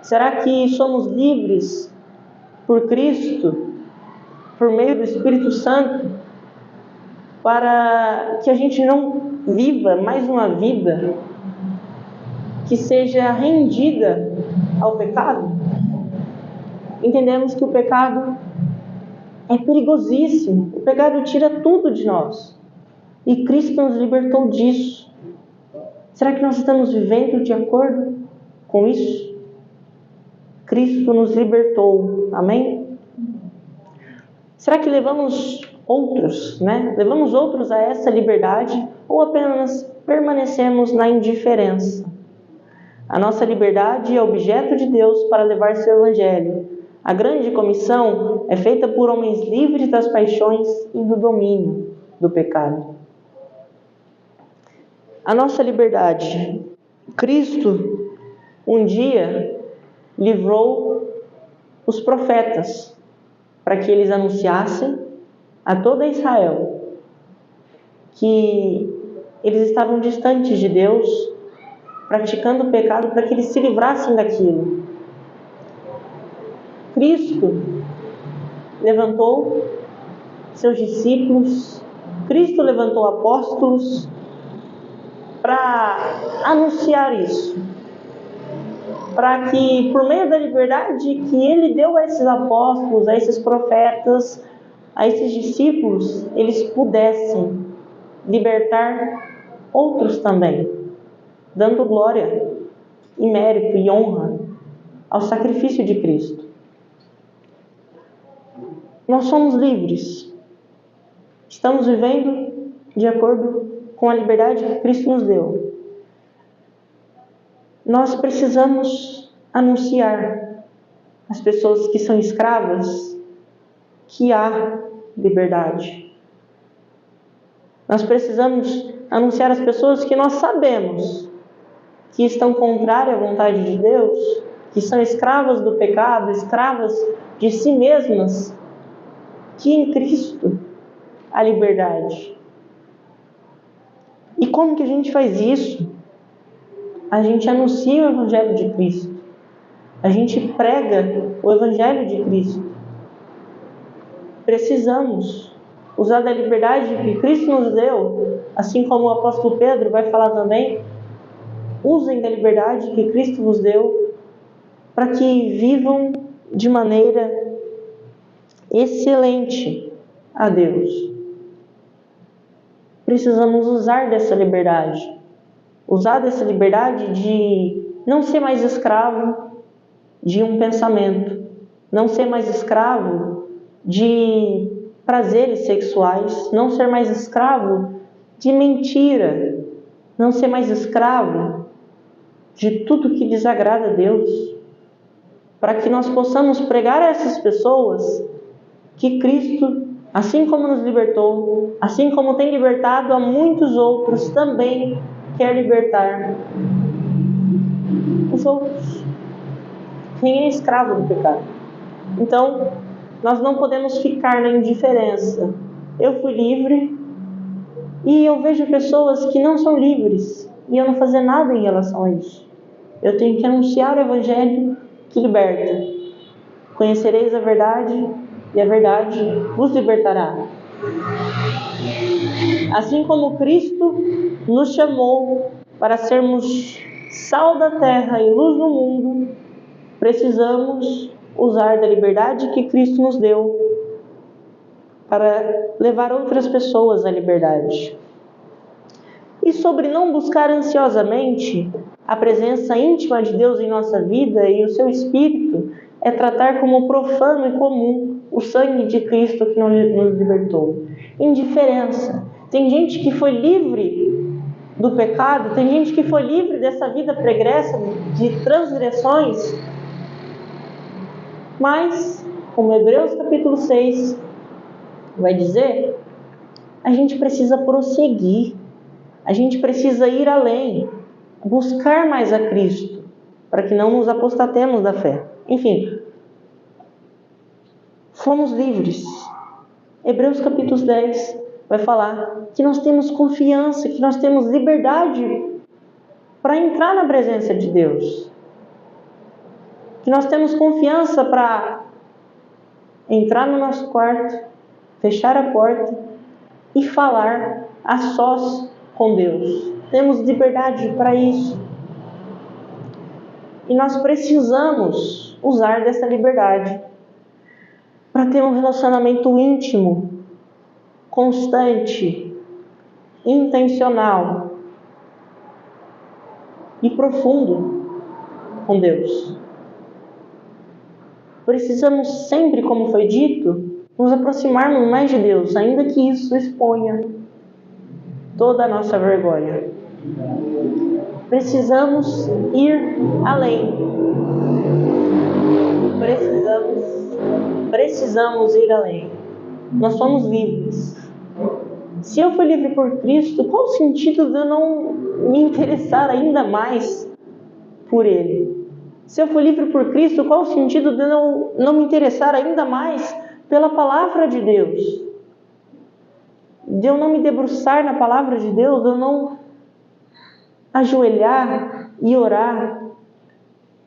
Será que somos livres por Cristo, por meio do Espírito Santo, para que a gente não viva mais uma vida que seja rendida ao pecado? Entendemos que o pecado é perigosíssimo. O pecado tira tudo de nós. E Cristo nos libertou disso. Será que nós estamos vivendo de acordo com isso? Cristo nos libertou. Amém? Será que levamos outros a essa liberdade, ou apenas permanecemos na indiferença? A nossa liberdade é objeto de Deus para levar seu evangelho. A grande comissão é feita por homens livres das paixões e do domínio do pecado. A nossa liberdade. Cristo, um dia, livrou os profetas para que eles anunciassem a toda Israel que eles estavam distantes de Deus, praticando o pecado, para que eles se livrassem daquilo. Cristo levantou seus discípulos, Cristo levantou apóstolos para anunciar isso, para que, por meio da liberdade que Ele deu a esses apóstolos, a esses profetas, a esses discípulos, eles pudessem libertar outros também, dando glória e mérito e honra ao sacrifício de Cristo. Nós somos livres. Estamos vivendo de acordo com a liberdade que Cristo nos deu. Nós precisamos anunciar às pessoas que são escravas que há liberdade. Nós precisamos anunciar às pessoas que nós sabemos que estão contrárias à vontade de Deus, que são escravas do pecado, escravas de si mesmas, que em Cristo há liberdade. E como que a gente faz isso? A gente anuncia o Evangelho de Cristo. A gente prega o Evangelho de Cristo. Precisamos usar da liberdade que Cristo nos deu, assim como o apóstolo Pedro vai falar também. Usem da liberdade que Cristo vos deu para que vivam de maneira excelente a Deus. Precisamos usar dessa liberdade. Usar dessa liberdade de não ser mais escravo de um pensamento, não ser mais escravo de prazeres sexuais, não ser mais escravo de mentira, não ser mais escravo de tudo que desagrada a Deus, para que nós possamos pregar a essas pessoas que Cristo, assim como nos libertou, assim como tem libertado a muitos outros, também quer libertar os outros. Quem é escravo do pecado? Então, nós não podemos ficar na indiferença. Eu fui livre e eu vejo pessoas que não são livres e eu não fazer nada em relação a isso. Eu tenho que anunciar o Evangelho que liberta. Conhecereis a verdade e a verdade vos libertará. Assim como Cristo nos chamou para sermos sal da terra e luz do mundo, precisamos usar da liberdade que Cristo nos deu para levar outras pessoas à liberdade. E sobre não buscar ansiosamente a presença íntima de Deus em nossa vida e o seu Espírito, é tratar como profano e comum o sangue de Cristo que nos libertou. Indiferença. Tem gente que foi livre do pecado, tem gente que foi livre dessa vida pregressa de transgressões, mas, como Hebreus capítulo 6 vai dizer, a gente precisa prosseguir, a gente precisa ir além, buscar mais a Cristo, para que não nos apostatemos da fé. Enfim, fomos livres. Hebreus capítulo 10 vai falar que nós temos confiança, que nós temos liberdade para entrar na presença de Deus. Que nós temos confiança para entrar no nosso quarto, fechar a porta e falar a sós com Deus. Temos liberdade para isso. E nós precisamos usar dessa liberdade para ter um relacionamento íntimo, constante, intencional e profundo com Deus. Precisamos sempre, como foi dito, nos aproximarmos mais de Deus, ainda que isso exponha toda a nossa vergonha. Precisamos ir além. Precisamos ir além. Nós somos livres. Se eu fui livre por Cristo, qual o sentido de eu não me interessar ainda mais por Ele? Se eu fui livre por Cristo, qual o sentido de eu não me interessar ainda mais pela palavra de Deus? De eu não me debruçar na palavra de Deus, de eu não ajoelhar e orar,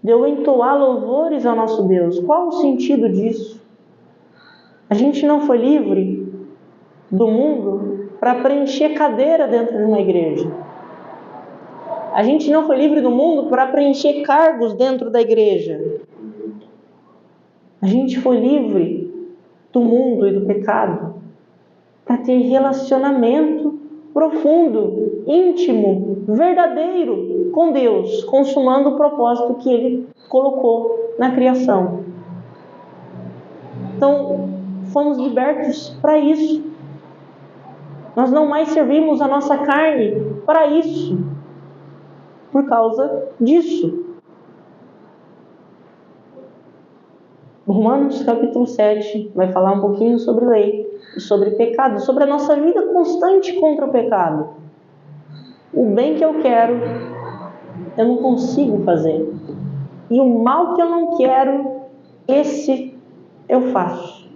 de eu entoar louvores ao nosso Deus. Qual o sentido disso? A gente não foi livre do mundo para preencher cadeira dentro de uma igreja. A gente não foi livre do mundo para preencher cargos dentro da igreja. A gente foi livre do mundo e do pecado para ter relacionamento profundo, íntimo, verdadeiro com Deus, consumando o propósito que Ele colocou na criação. Então, fomos libertos para isso. Nós não mais servimos a nossa carne para isso, por causa disso. Romanos capítulo 7 vai falar um pouquinho sobre lei, sobre pecado, sobre a nossa vida constante contra o pecado. O bem que eu quero, eu não consigo fazer. E o mal que eu não quero, esse eu faço.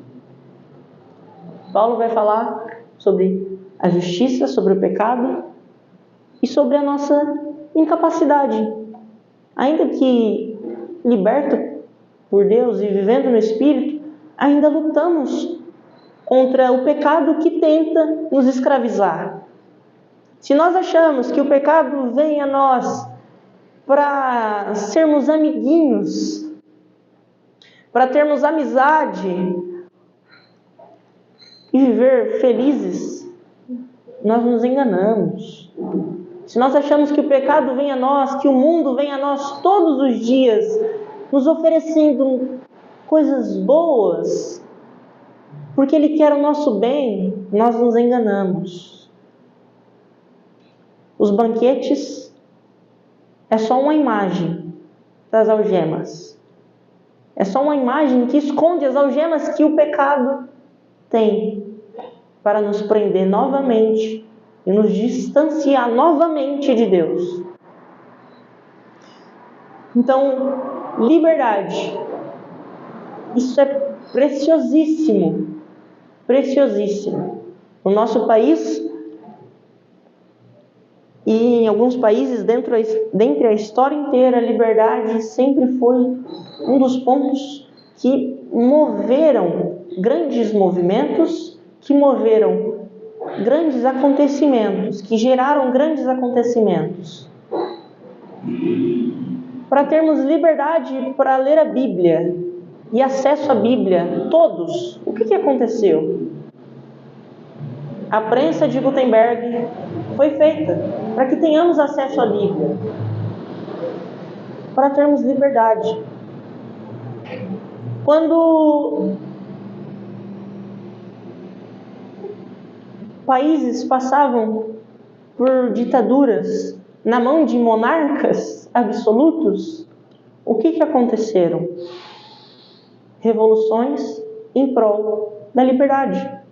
Paulo vai falar sobre a justiça, sobre o pecado e sobre a nossa incapacidade. Ainda que liberto por Deus e vivendo no Espírito, ainda lutamos contra o pecado que tenta nos escravizar. Se nós achamos que o pecado vem a nós para sermos amiguinhos, para termos amizade, e viver felizes, nós nos enganamos. Se nós achamos que o pecado vem a nós, que o mundo vem a nós todos os dias, nos oferecendo coisas boas, porque Ele quer o nosso bem, nós nos enganamos. Os banquetes é só uma imagem das algemas. É só uma imagem que esconde as algemas que o pecado tem para nos prender novamente e nos distanciar novamente de Deus. Então, liberdade. Isso é preciosíssimo. Preciosíssimo. No nosso país e em alguns países, dentre a história inteira, a liberdade sempre foi um dos pontos que moveram grandes movimentos, que moveram grandes acontecimentos, que geraram grandes acontecimentos. Para termos liberdade para ler a Bíblia e acesso à Bíblia, todos, o que aconteceu? A prensa de Gutenberg foi feita para que tenhamos acesso à Bíblia, para termos liberdade. Quando países passavam por ditaduras na mão de monarcas absolutos, o que aconteceram? Revoluções em prol da liberdade.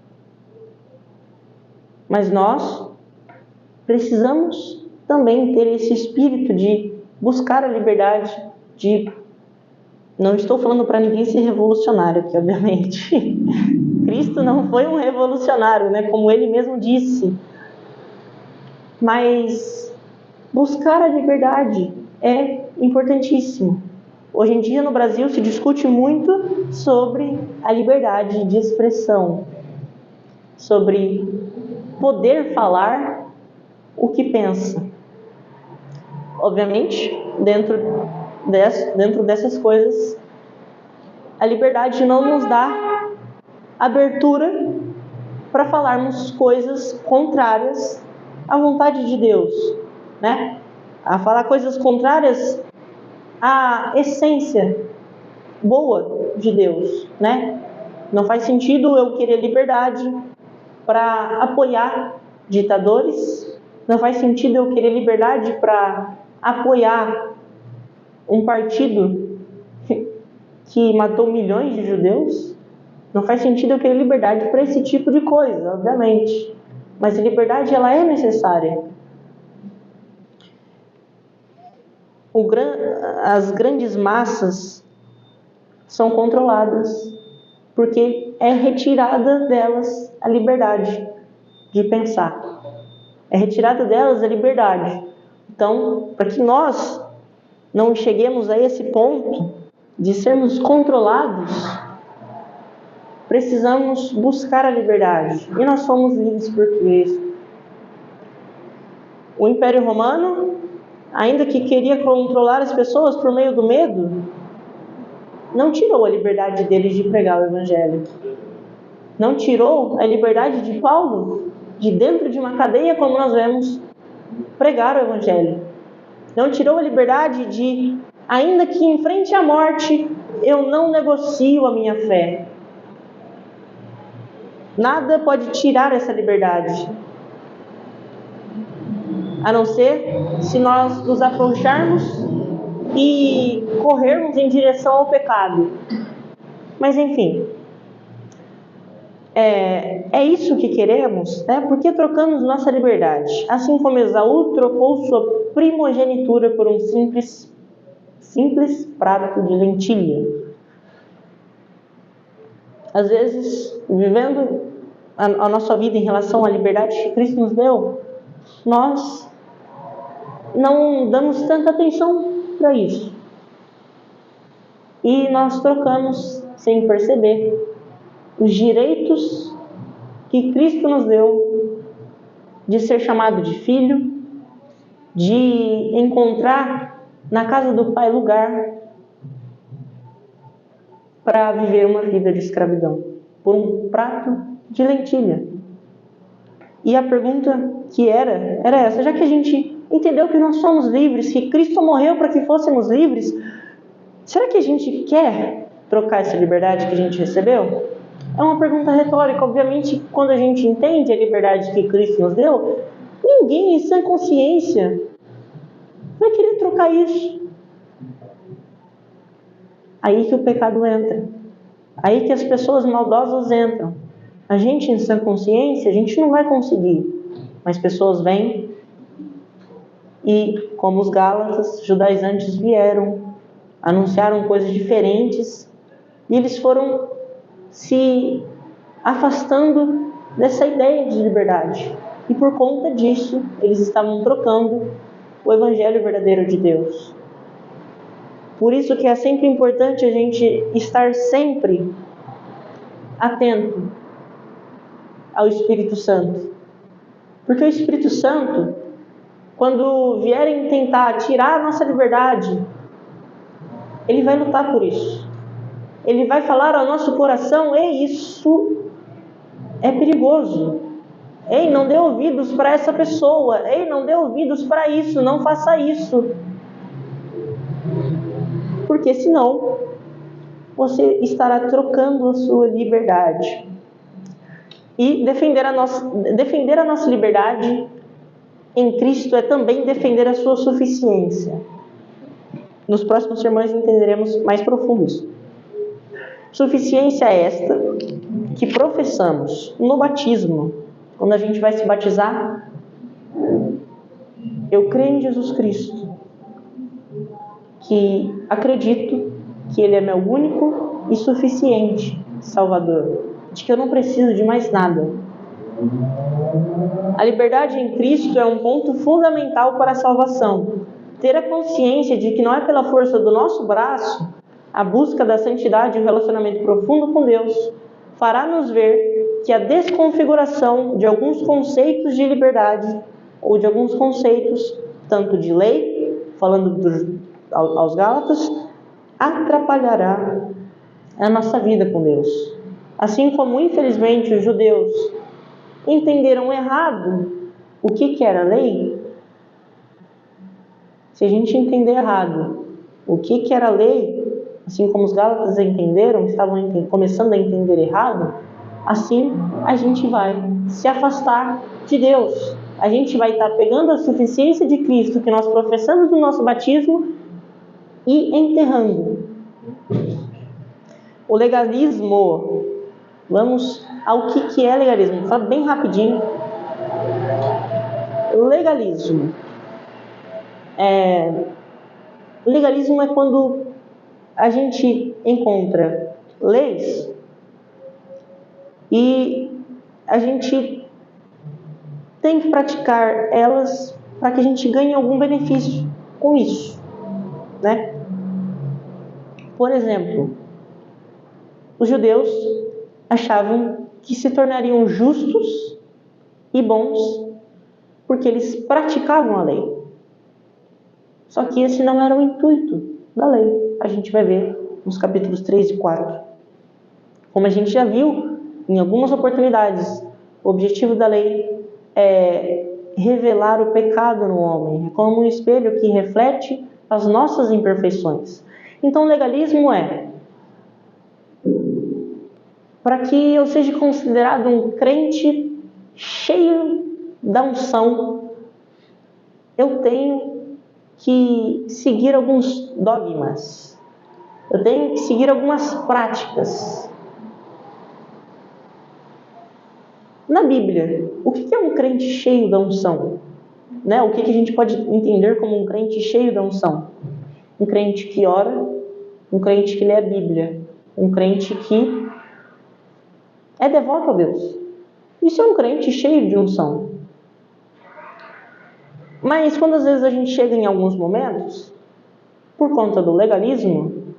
Mas nós precisamos também ter esse espírito de buscar a liberdade, não estou falando para ninguém ser revolucionário aqui, obviamente. Cristo não foi um revolucionário, né? Como ele mesmo disse. Mas buscar a liberdade é importantíssimo. Hoje em dia no Brasil se discute muito sobre a liberdade de expressão, sobre poder falar o que pensa. Obviamente, dentro dessas coisas, a liberdade não nos dá abertura para falarmos coisas contrárias à vontade de Deus, né? A falar coisas contrárias à essência boa de Deus, né? Não faz sentido eu querer liberdade para apoiar ditadores, não faz sentido eu querer liberdade para apoiar um partido que matou milhões de judeus. Não faz sentido eu querer liberdade para esse tipo de coisa, obviamente. Mas a liberdade, ela é necessária. As grandes massas são controladas porque é retirada delas a liberdade de pensar. É retirada delas a liberdade. Então, para que nós não cheguemos a esse ponto de sermos controlados, precisamos buscar a liberdade. E nós somos livres por Cristo. O Império Romano, ainda que queria controlar as pessoas por meio do medo, não tirou a liberdade deles de pregar o Evangelho. Não tirou a liberdade de Paulo, de dentro de uma cadeia, como nós vemos, pregar o Evangelho. Não tirou a liberdade de, ainda que em frente à morte, eu não negocio a minha fé. Nada pode tirar essa liberdade, a não ser se nós nos afrouxarmos e corrermos em direção ao pecado. Mas enfim, é isso que queremos, né? Porque trocamos nossa liberdade, assim como Esaú trocou sua primogenitura por um simples prato de lentilha. Às vezes, vivendo a nossa vida em relação à liberdade que Cristo nos deu, nós não damos tanta atenção para isso. E nós trocamos, sem perceber, os direitos que Cristo nos deu de ser chamado de filho, de encontrar na casa do Pai lugar para viver uma vida de escravidão, por um prato de lentilha. E a pergunta que era essa: já que a gente entendeu que nós somos livres, que Cristo morreu para que fôssemos livres, será que a gente quer trocar essa liberdade que a gente recebeu? É uma pergunta retórica. Obviamente, quando a gente entende a liberdade que Cristo nos deu, ninguém em sã consciência vai querer trocar isso. Aí que o pecado entra. Aí que as pessoas maldosas entram. A gente em sã consciência, a gente não vai conseguir. Mas pessoas vêm e, como os Gálatas, judaizantes vieram, anunciaram coisas diferentes, e eles foram se afastando dessa ideia de liberdade. E por conta disso, eles estavam trocando o evangelho verdadeiro de Deus. Por isso que é sempre importante a gente estar sempre atento ao Espírito Santo. Porque o Espírito Santo, quando vierem tentar tirar a nossa liberdade, ele vai lutar por isso. Ele vai falar ao nosso coração: ei, isso é perigoso. Ei, não dê ouvidos para essa pessoa. Ei, não dê ouvidos para isso. Não faça isso. Porque senão você estará trocando a sua liberdade. E defender a nossa liberdade em Cristo é também defender a sua suficiência. Nos próximos sermões entenderemos mais profundo isso. Suficiência é esta que professamos no batismo. Quando a gente vai se batizar, eu creio em Jesus Cristo, que acredito que Ele é meu único e suficiente Salvador, de que eu não preciso de mais nada. A liberdade em Cristo é um ponto fundamental para a salvação. Ter a consciência de que não é pela força do nosso braço, a busca da santidade e o relacionamento profundo com Deus fará nos ver que a desconfiguração de alguns conceitos de liberdade ou de alguns conceitos, tanto de lei, falando aos Gálatas, atrapalhará a nossa vida com Deus. Assim como, infelizmente, os judeus entenderam errado o que era lei. Se a gente entender errado o que era lei, assim como os Gálatas entenderam, estavam começando a entender errado, assim a gente vai se afastar de Deus. A gente vai estar pegando a suficiência de Cristo que nós professamos no nosso batismo e enterrando. O legalismo. Vamos ao que é legalismo. Vou falar bem rapidinho. Legalismo. Legalismo é quando a gente encontra leis e a gente tem que praticar elas para que a gente ganhe algum benefício com isso, né? Por exemplo, os judeus achavam que se tornariam justos e bons porque eles praticavam a lei. Só que esse não era o intuito da lei. A gente vai ver nos capítulos 3 e 4. Como a gente já viu em algumas oportunidades, o objetivo da lei é revelar o pecado no homem, é como um espelho que reflete as nossas imperfeições. Então, o legalismo é: para que eu seja considerado um crente cheio da unção, eu tenho que seguir alguns dogmas, eu tenho que seguir algumas práticas. Na Bíblia, o que é um crente cheio da unção? Né? O que a gente pode entender como um crente cheio da unção? Um crente que ora, um crente que lê a Bíblia, um crente que é devoto a Deus. Isso é um crente cheio de unção. Mas quando às vezes a gente chega em alguns momentos, por conta do legalismo,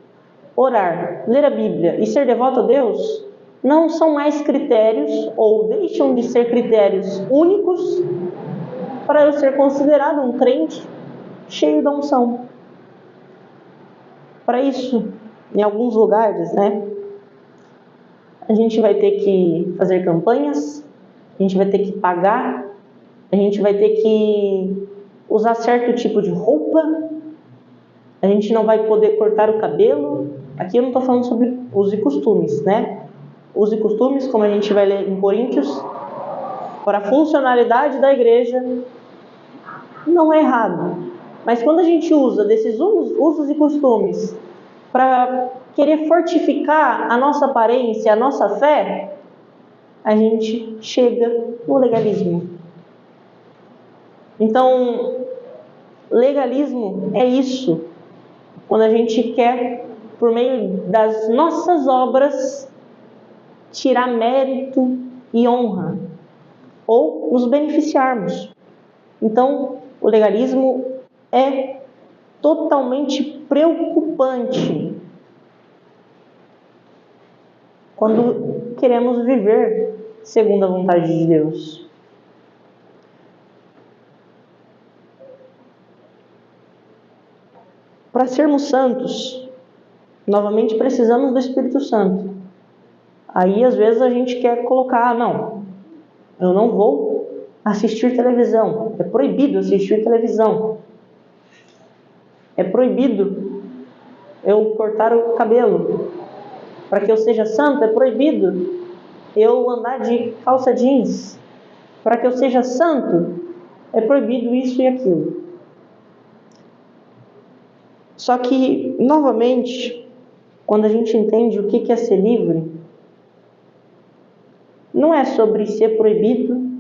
orar, ler a Bíblia e ser devoto a Deus não são mais critérios, ou deixam de ser critérios únicos para eu ser considerado um crente cheio da unção. Para isso, em alguns lugares, né, a gente vai ter que fazer campanhas, a gente vai ter que pagar, a gente vai ter que usar certo tipo de roupa, a gente não vai poder cortar o cabelo. Aqui eu não estou falando sobre usos e costumes, né? Usos e costumes, como a gente vai ler em Coríntios, para a funcionalidade da igreja, não é errado. Mas quando a gente usa desses usos e costumes para querer fortificar a nossa aparência, a nossa fé, a gente chega no legalismo. Então, legalismo é isso. Quando a gente quer, por meio das nossas obras, tirar mérito e honra, ou nos beneficiarmos. Então, o legalismo é totalmente preocupante quando queremos viver segundo a vontade de Deus. Para sermos santos, novamente precisamos do Espírito Santo. Aí às vezes a gente quer colocar, não, eu não vou assistir televisão, é proibido assistir televisão, é proibido eu cortar o cabelo, para que eu seja santo é proibido eu andar de calça jeans, para que eu seja santo é proibido isso e aquilo. Só que, novamente, quando a gente entende o que é ser livre, não é sobre ser proibido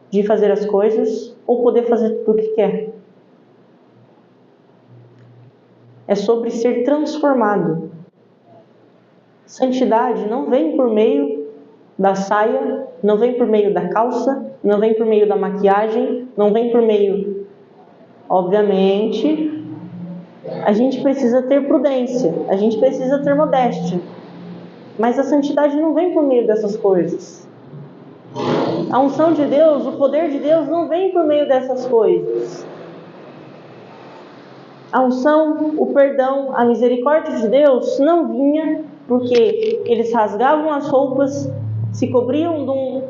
de fazer as coisas ou poder fazer tudo o que quer. É sobre ser transformado. Santidade não vem por meio da saia, não vem por meio da calça, não vem por meio da maquiagem, não vem por meio... Obviamente, a gente precisa ter prudência, a gente precisa ter modéstia. Mas a santidade não vem por meio dessas coisas. A unção de Deus, o poder de Deus não vem por meio dessas coisas. A unção, o perdão, a misericórdia de Deus não vinha porque eles rasgavam as roupas, se cobriam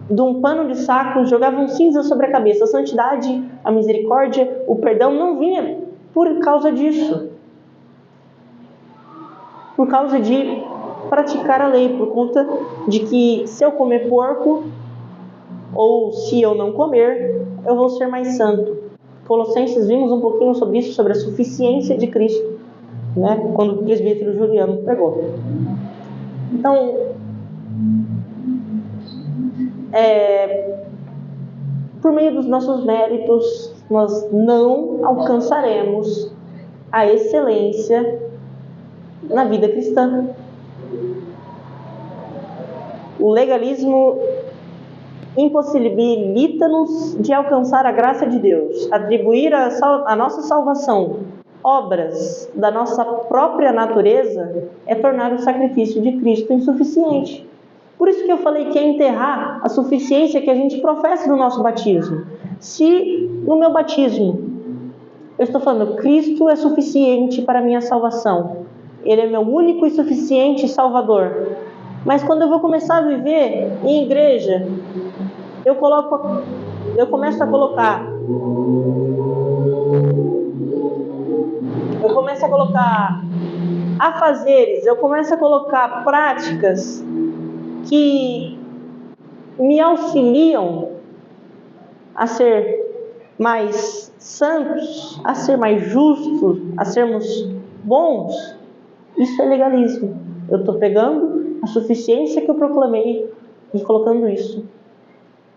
de um pano de saco, jogavam cinza sobre a cabeça. A santidade, a misericórdia, o perdão não vinha por causa disso. Por causa de praticar a lei, por conta de que se eu comer porco, ou se eu não comer, eu vou ser mais santo. Colossenses, vimos um pouquinho sobre isso, sobre a suficiência de Cristo, né? Quando o presbítero Juliano pregou. Então, por meio dos nossos méritos, nós não alcançaremos a excelência na vida cristã. O legalismo impossibilita-nos de alcançar a graça de Deus, atribuir a nossa salvação obras da nossa própria natureza é tornar o sacrifício de Cristo insuficiente. Por isso que eu falei que é enterrar a suficiência que a gente professa no nosso batismo. Se no meu batismo eu estou falando, Cristo é suficiente para a minha salvação, Ele é meu único e suficiente Salvador. Mas quando eu vou começar a viver em igreja, eu começo a colocar afazeres, eu começo a colocar práticas que me auxiliam a ser mais santos, a ser mais justos, a sermos bons. Isso é legalismo. Eu estou pegando a suficiência que eu proclamei e colocando isso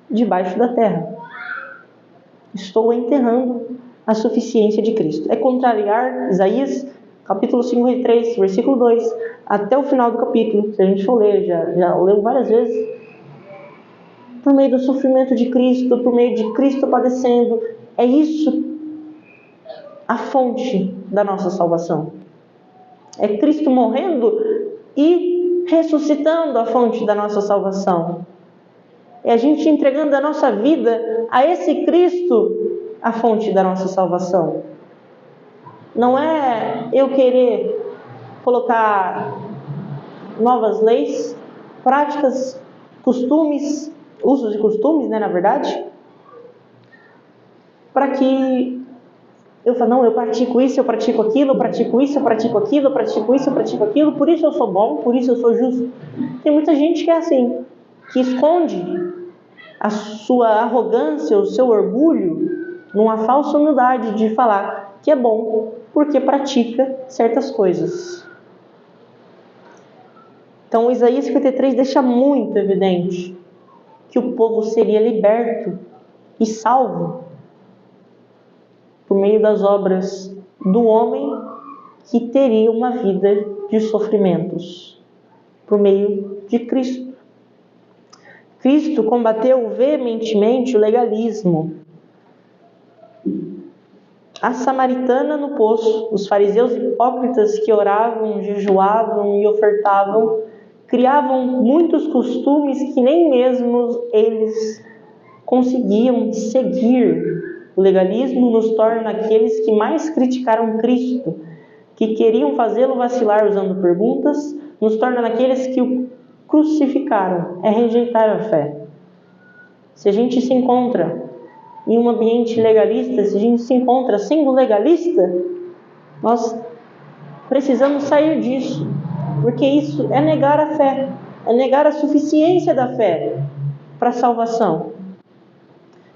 debaixo da terra. Estou enterrando a suficiência de Cristo. É contrariar Isaías, capítulo 53, versículo 2, até o final do capítulo. Se a gente for ler, já leu várias vezes. Por meio do sofrimento de Cristo, por meio de Cristo padecendo. É isso a fonte da nossa salvação. É Cristo morrendo e ressuscitando a fonte da nossa salvação. É a gente entregando a nossa vida a esse Cristo, a fonte da nossa salvação. Não é eu querer colocar novas leis, práticas, costumes, usos e costumes, né, na verdade, para que eu falo, não, eu pratico isso, eu pratico aquilo, eu pratico isso, eu pratico aquilo, eu pratico isso, eu pratico aquilo, por isso eu sou bom, por isso eu sou justo. Tem muita gente que é assim, que esconde a sua arrogância, o seu orgulho, numa falsa humildade de falar que é bom, porque pratica certas coisas. Então, Isaías 53 deixa muito evidente que o povo seria liberto e salvo por meio das obras do homem que teria uma vida de sofrimentos, por meio de Cristo. Cristo combateu veementemente o legalismo. A samaritana no poço, os fariseus hipócritas que oravam, jejuavam e ofertavam, criavam muitos costumes que nem mesmo eles conseguiam seguir. O legalismo nos torna aqueles que mais criticaram Cristo, que queriam fazê-lo vacilar usando perguntas, nos torna naqueles que o crucificaram, é rejeitar a fé. Se a gente se encontra em um ambiente legalista, se a gente se encontra sendo legalista, nós precisamos sair disso, porque isso é negar a fé, é negar a suficiência da fé para a salvação.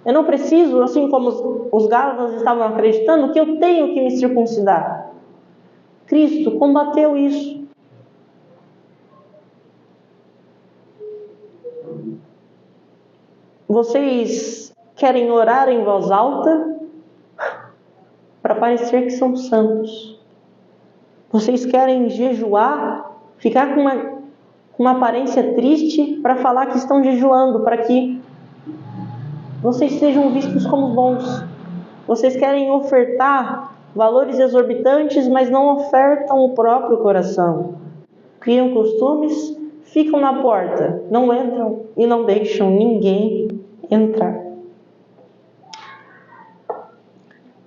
Eu não preciso, assim como os Gálatas estavam acreditando, que eu tenho que me circuncidar. Cristo combateu isso. Vocês querem orar em voz alta para parecer que são santos. Vocês querem jejuar, ficar com uma aparência triste para falar que estão jejuando, para que vocês sejam vistos como bons. Vocês querem ofertar valores exorbitantes, mas não ofertam o próprio coração. Criam costumes, ficam na porta, não entram e não deixam ninguém entrar.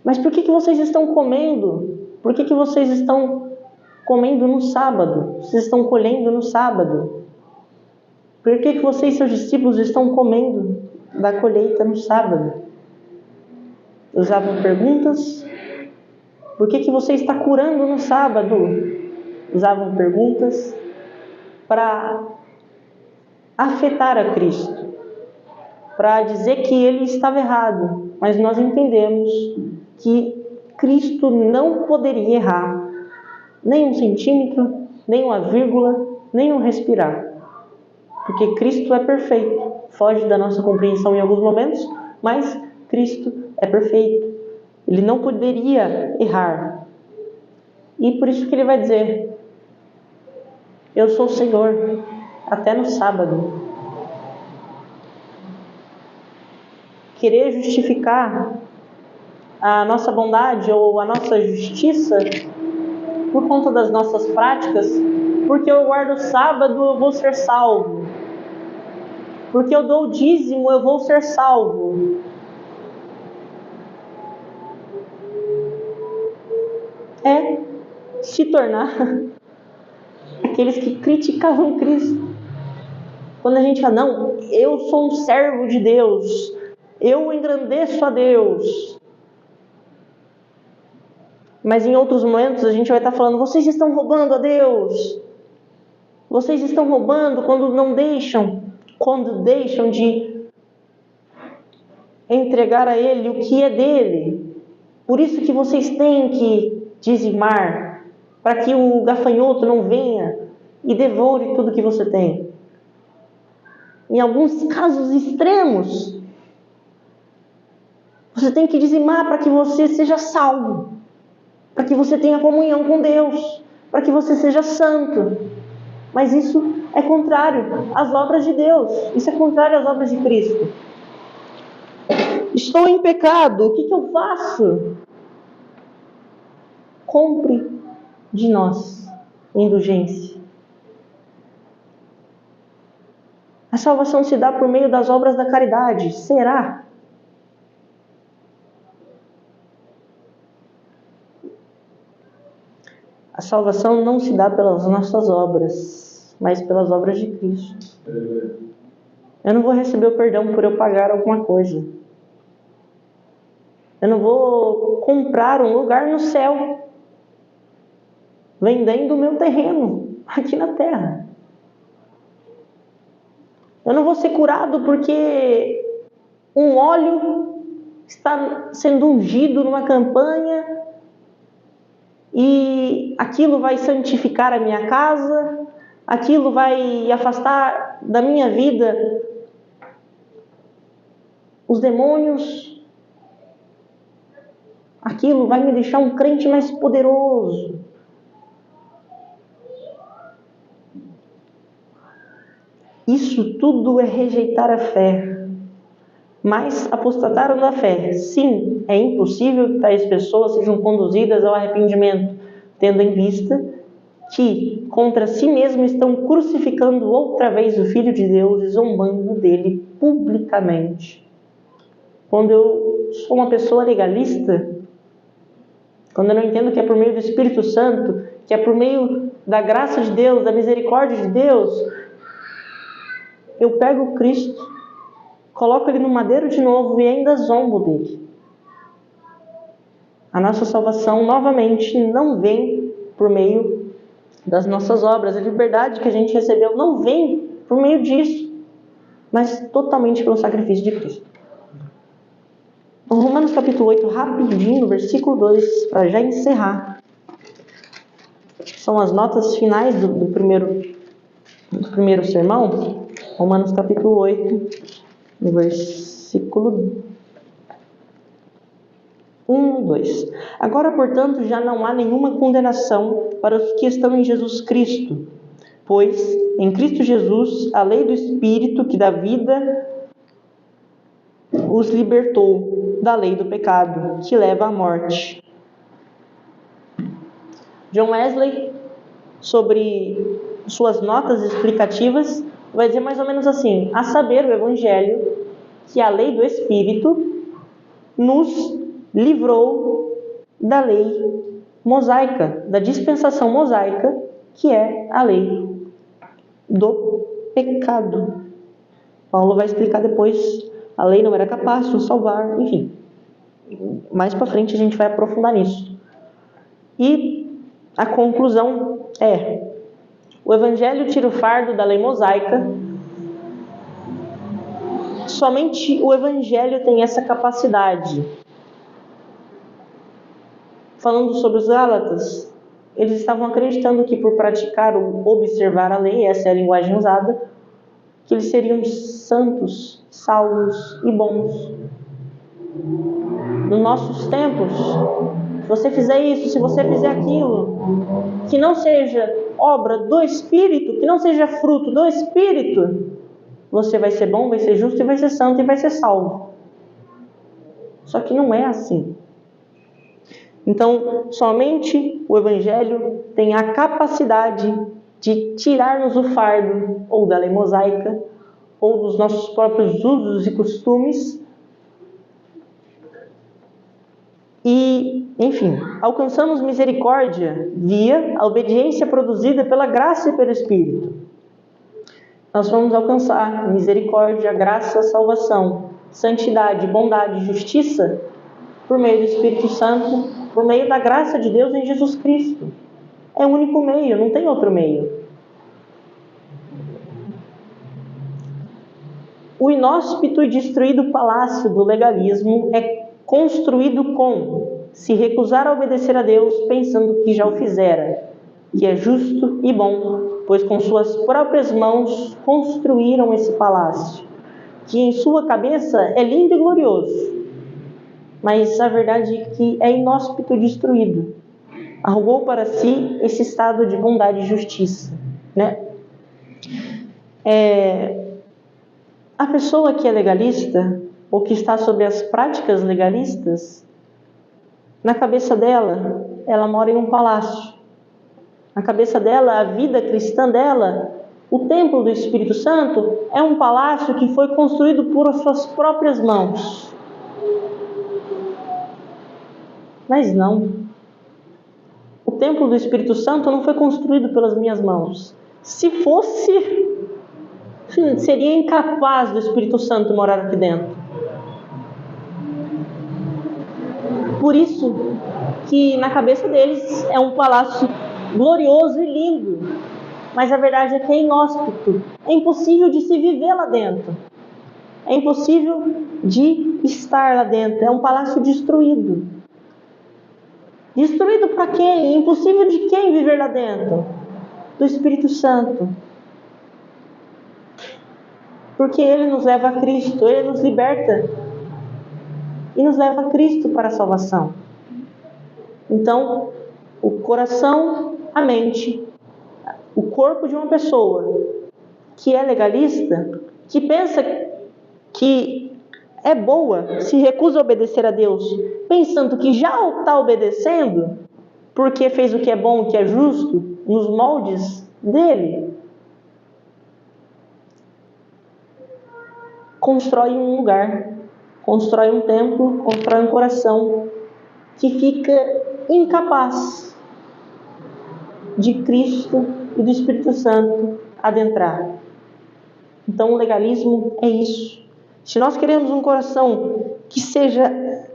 Mas por que vocês estão comendo? Por que vocês estão comendo no sábado? Vocês estão colhendo no sábado? Por que vocês, seus discípulos, estão comendo da colheita no sábado? Usavam perguntas. Por que você está curando no sábado? Usavam perguntas para afetar a Cristo, para dizer que ele estava errado. Mas nós entendemos que Cristo não poderia errar nem um centímetro, nem uma vírgula, nem um respirar. Porque Cristo é perfeito. Foge da nossa compreensão em alguns momentos, mas Cristo é perfeito. Ele não poderia errar. E por isso que ele vai dizer: eu sou o Senhor, até no sábado. Querer justificar a nossa bondade ou a nossa justiça por conta das nossas práticas, porque eu guardo o sábado, eu vou ser salvo. Porque eu dou o dízimo, eu vou ser salvo. É se tornar aqueles que criticavam Cristo. Quando a gente fala, não, eu sou um servo de Deus, eu engrandeço a Deus. Mas em outros momentos a gente vai estar falando, vocês estão roubando a Deus. Vocês estão roubando quando deixam de entregar a Ele o que é dele. Por isso que vocês têm que dizimar, para que o gafanhoto não venha e devore tudo que você tem. Em alguns casos extremos, você tem que dizimar para que você seja salvo, para que você tenha comunhão com Deus, para que você seja santo. Mas isso é contrário às obras de Deus, isso é contrário às obras de Cristo. Estou em pecado, o que eu faço? Compre de nós indulgência. A salvação se dá por meio das obras da caridade. Será? A salvação não se dá pelas nossas obras. mas pelas obras de Cristo. Eu não vou receber o perdão por eu pagar alguma coisa. Eu não vou comprar um lugar no céu vendendo o meu terreno aqui na terra. Eu não vou ser curado porque um óleo está sendo ungido numa campanha e aquilo vai santificar a minha casa, aquilo vai afastar da minha vida os demônios, aquilo vai me deixar um crente mais poderoso. Isso tudo é rejeitar a fé. Mas apostataram da fé. Sim, é impossível que tais pessoas sejam conduzidas ao arrependimento, tendo em vista que contra si mesmo estão crucificando outra vez o Filho de Deus e zombando dele publicamente. Quando eu sou uma pessoa legalista, quando eu não entendo que é por meio do Espírito Santo, que é por meio da graça de Deus, da misericórdia de Deus, eu pego Cristo, coloco ele no madeiro de novo e ainda zombo dele. A nossa salvação, novamente, não vem por meio das nossas obras. A liberdade que a gente recebeu não vem por meio disso, mas totalmente pelo sacrifício de Cristo. Romanos capítulo 8, rapidinho, no versículo 2, para já encerrar. São as notas finais do primeiro sermão. Romanos capítulo 8, no versículo 1 e 2. Agora, portanto, já não há nenhuma condenação para os que estão em Jesus Cristo, pois em Cristo Jesus a lei do Espírito que dá vida os libertou da lei do pecado, que leva à morte. John Wesley, sobre suas notas explicativas, vai dizer mais ou menos assim: a saber, o Evangelho, que a lei do Espírito nos livrou da lei mosaica, da dispensação mosaica, que é a lei do pecado. Paulo vai explicar depois, a lei não era capaz de nos salvar, enfim. Mais para frente a gente vai aprofundar nisso. E a conclusão é: o Evangelho tira o fardo da lei mosaica. Somente o Evangelho tem essa capacidade. Falando sobre os Gálatas, eles estavam acreditando que por praticar ou observar a lei, essa é a linguagem usada, que eles seriam santos, salvos e bons. Nos nossos tempos, se você fizer isso, se você fizer aquilo, que não seja obra do Espírito, que não seja fruto do Espírito, você vai ser bom, vai ser justo e vai ser santo e vai ser salvo. Só que não é assim. Então, somente o Evangelho tem a capacidade de tirar-nos o fardo, ou da lei mosaica, ou dos nossos próprios usos e costumes, e, enfim, alcançamos misericórdia via a obediência produzida pela graça e pelo Espírito. Nós vamos alcançar misericórdia, graça, salvação, santidade, bondade, justiça por meio do Espírito Santo, por meio da graça de Deus em Jesus Cristo. É o único meio, não tem outro meio. O inóspito e destruído palácio do legalismo é construído com se recusar a obedecer a Deus pensando que já o fizera, que é justo e bom, pois com suas próprias mãos construíram esse palácio, que em sua cabeça é lindo e glorioso, mas a verdade é que é inóspito e destruído. Arrogou para si esse estado de bondade e justiça, né? A pessoa que é legalista, ou que está sobre as práticas legalistas, na cabeça dela, ela mora em um palácio. Na cabeça dela, a vida cristã dela, o templo do Espírito Santo, é um palácio que foi construído por suas próprias mãos. Mas não. O templo do Espírito Santo não foi construído pelas minhas mãos. Se fosse, seria incapaz do Espírito Santo morar aqui dentro. Por isso que na cabeça deles é um palácio glorioso e lindo, mas a verdade é que é inóspito, é impossível de se viver lá dentro, é impossível de estar lá dentro, é um palácio destruído. Destruído para quem? Impossível de quem viver lá dentro? Do Espírito Santo. Porque Ele nos leva a Cristo, Ele nos liberta e nos leva a Cristo para a salvação. Então, o coração, a mente, o corpo de uma pessoa que é legalista, que pensa que é boa, se recusa a obedecer a Deus, pensando que já está obedecendo, porque fez o que é bom, o que é justo, nos moldes dele, constrói um lugar, constrói um templo, constrói um coração que fica incapaz de Cristo e do Espírito Santo adentrar. Então o legalismo é isso. Se nós queremos um coração que seja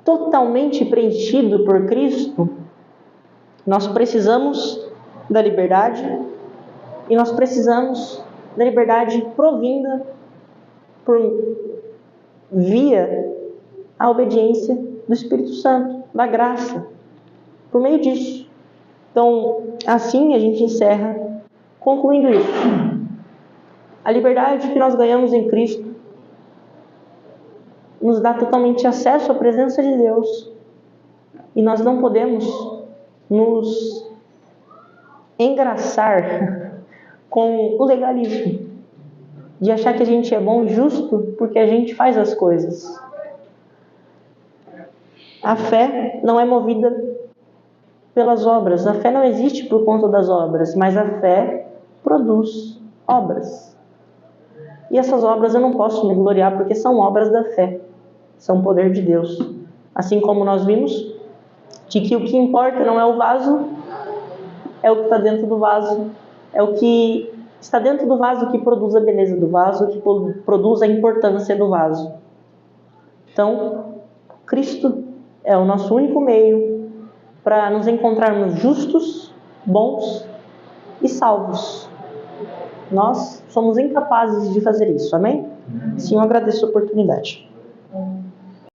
totalmente preenchido por Cristo, nós precisamos da liberdade, e nós precisamos da liberdade provinda por via a obediência do Espírito Santo, da graça, por meio disso. Então, assim a gente encerra concluindo isso. A liberdade que nós ganhamos em Cristo nos dá totalmente acesso à presença de Deus, e nós não podemos nos engraçar com o legalismo, de achar que a gente é bom e justo porque a gente faz as coisas. A fé não é movida pelas obras, a fé não existe por conta das obras, mas a fé produz obras. E essas obras eu não posso me gloriar porque são obras da fé, são poder de Deus. Assim como nós vimos, de que o que importa não é o vaso, é o que está dentro do vaso, é o que está dentro do vaso que produz a beleza do vaso, que produz a importância do vaso. Então, Cristo é o nosso único meio para nos encontrarmos justos, bons e salvos. Nós somos incapazes de fazer isso, amém? Sim, eu agradeço a oportunidade.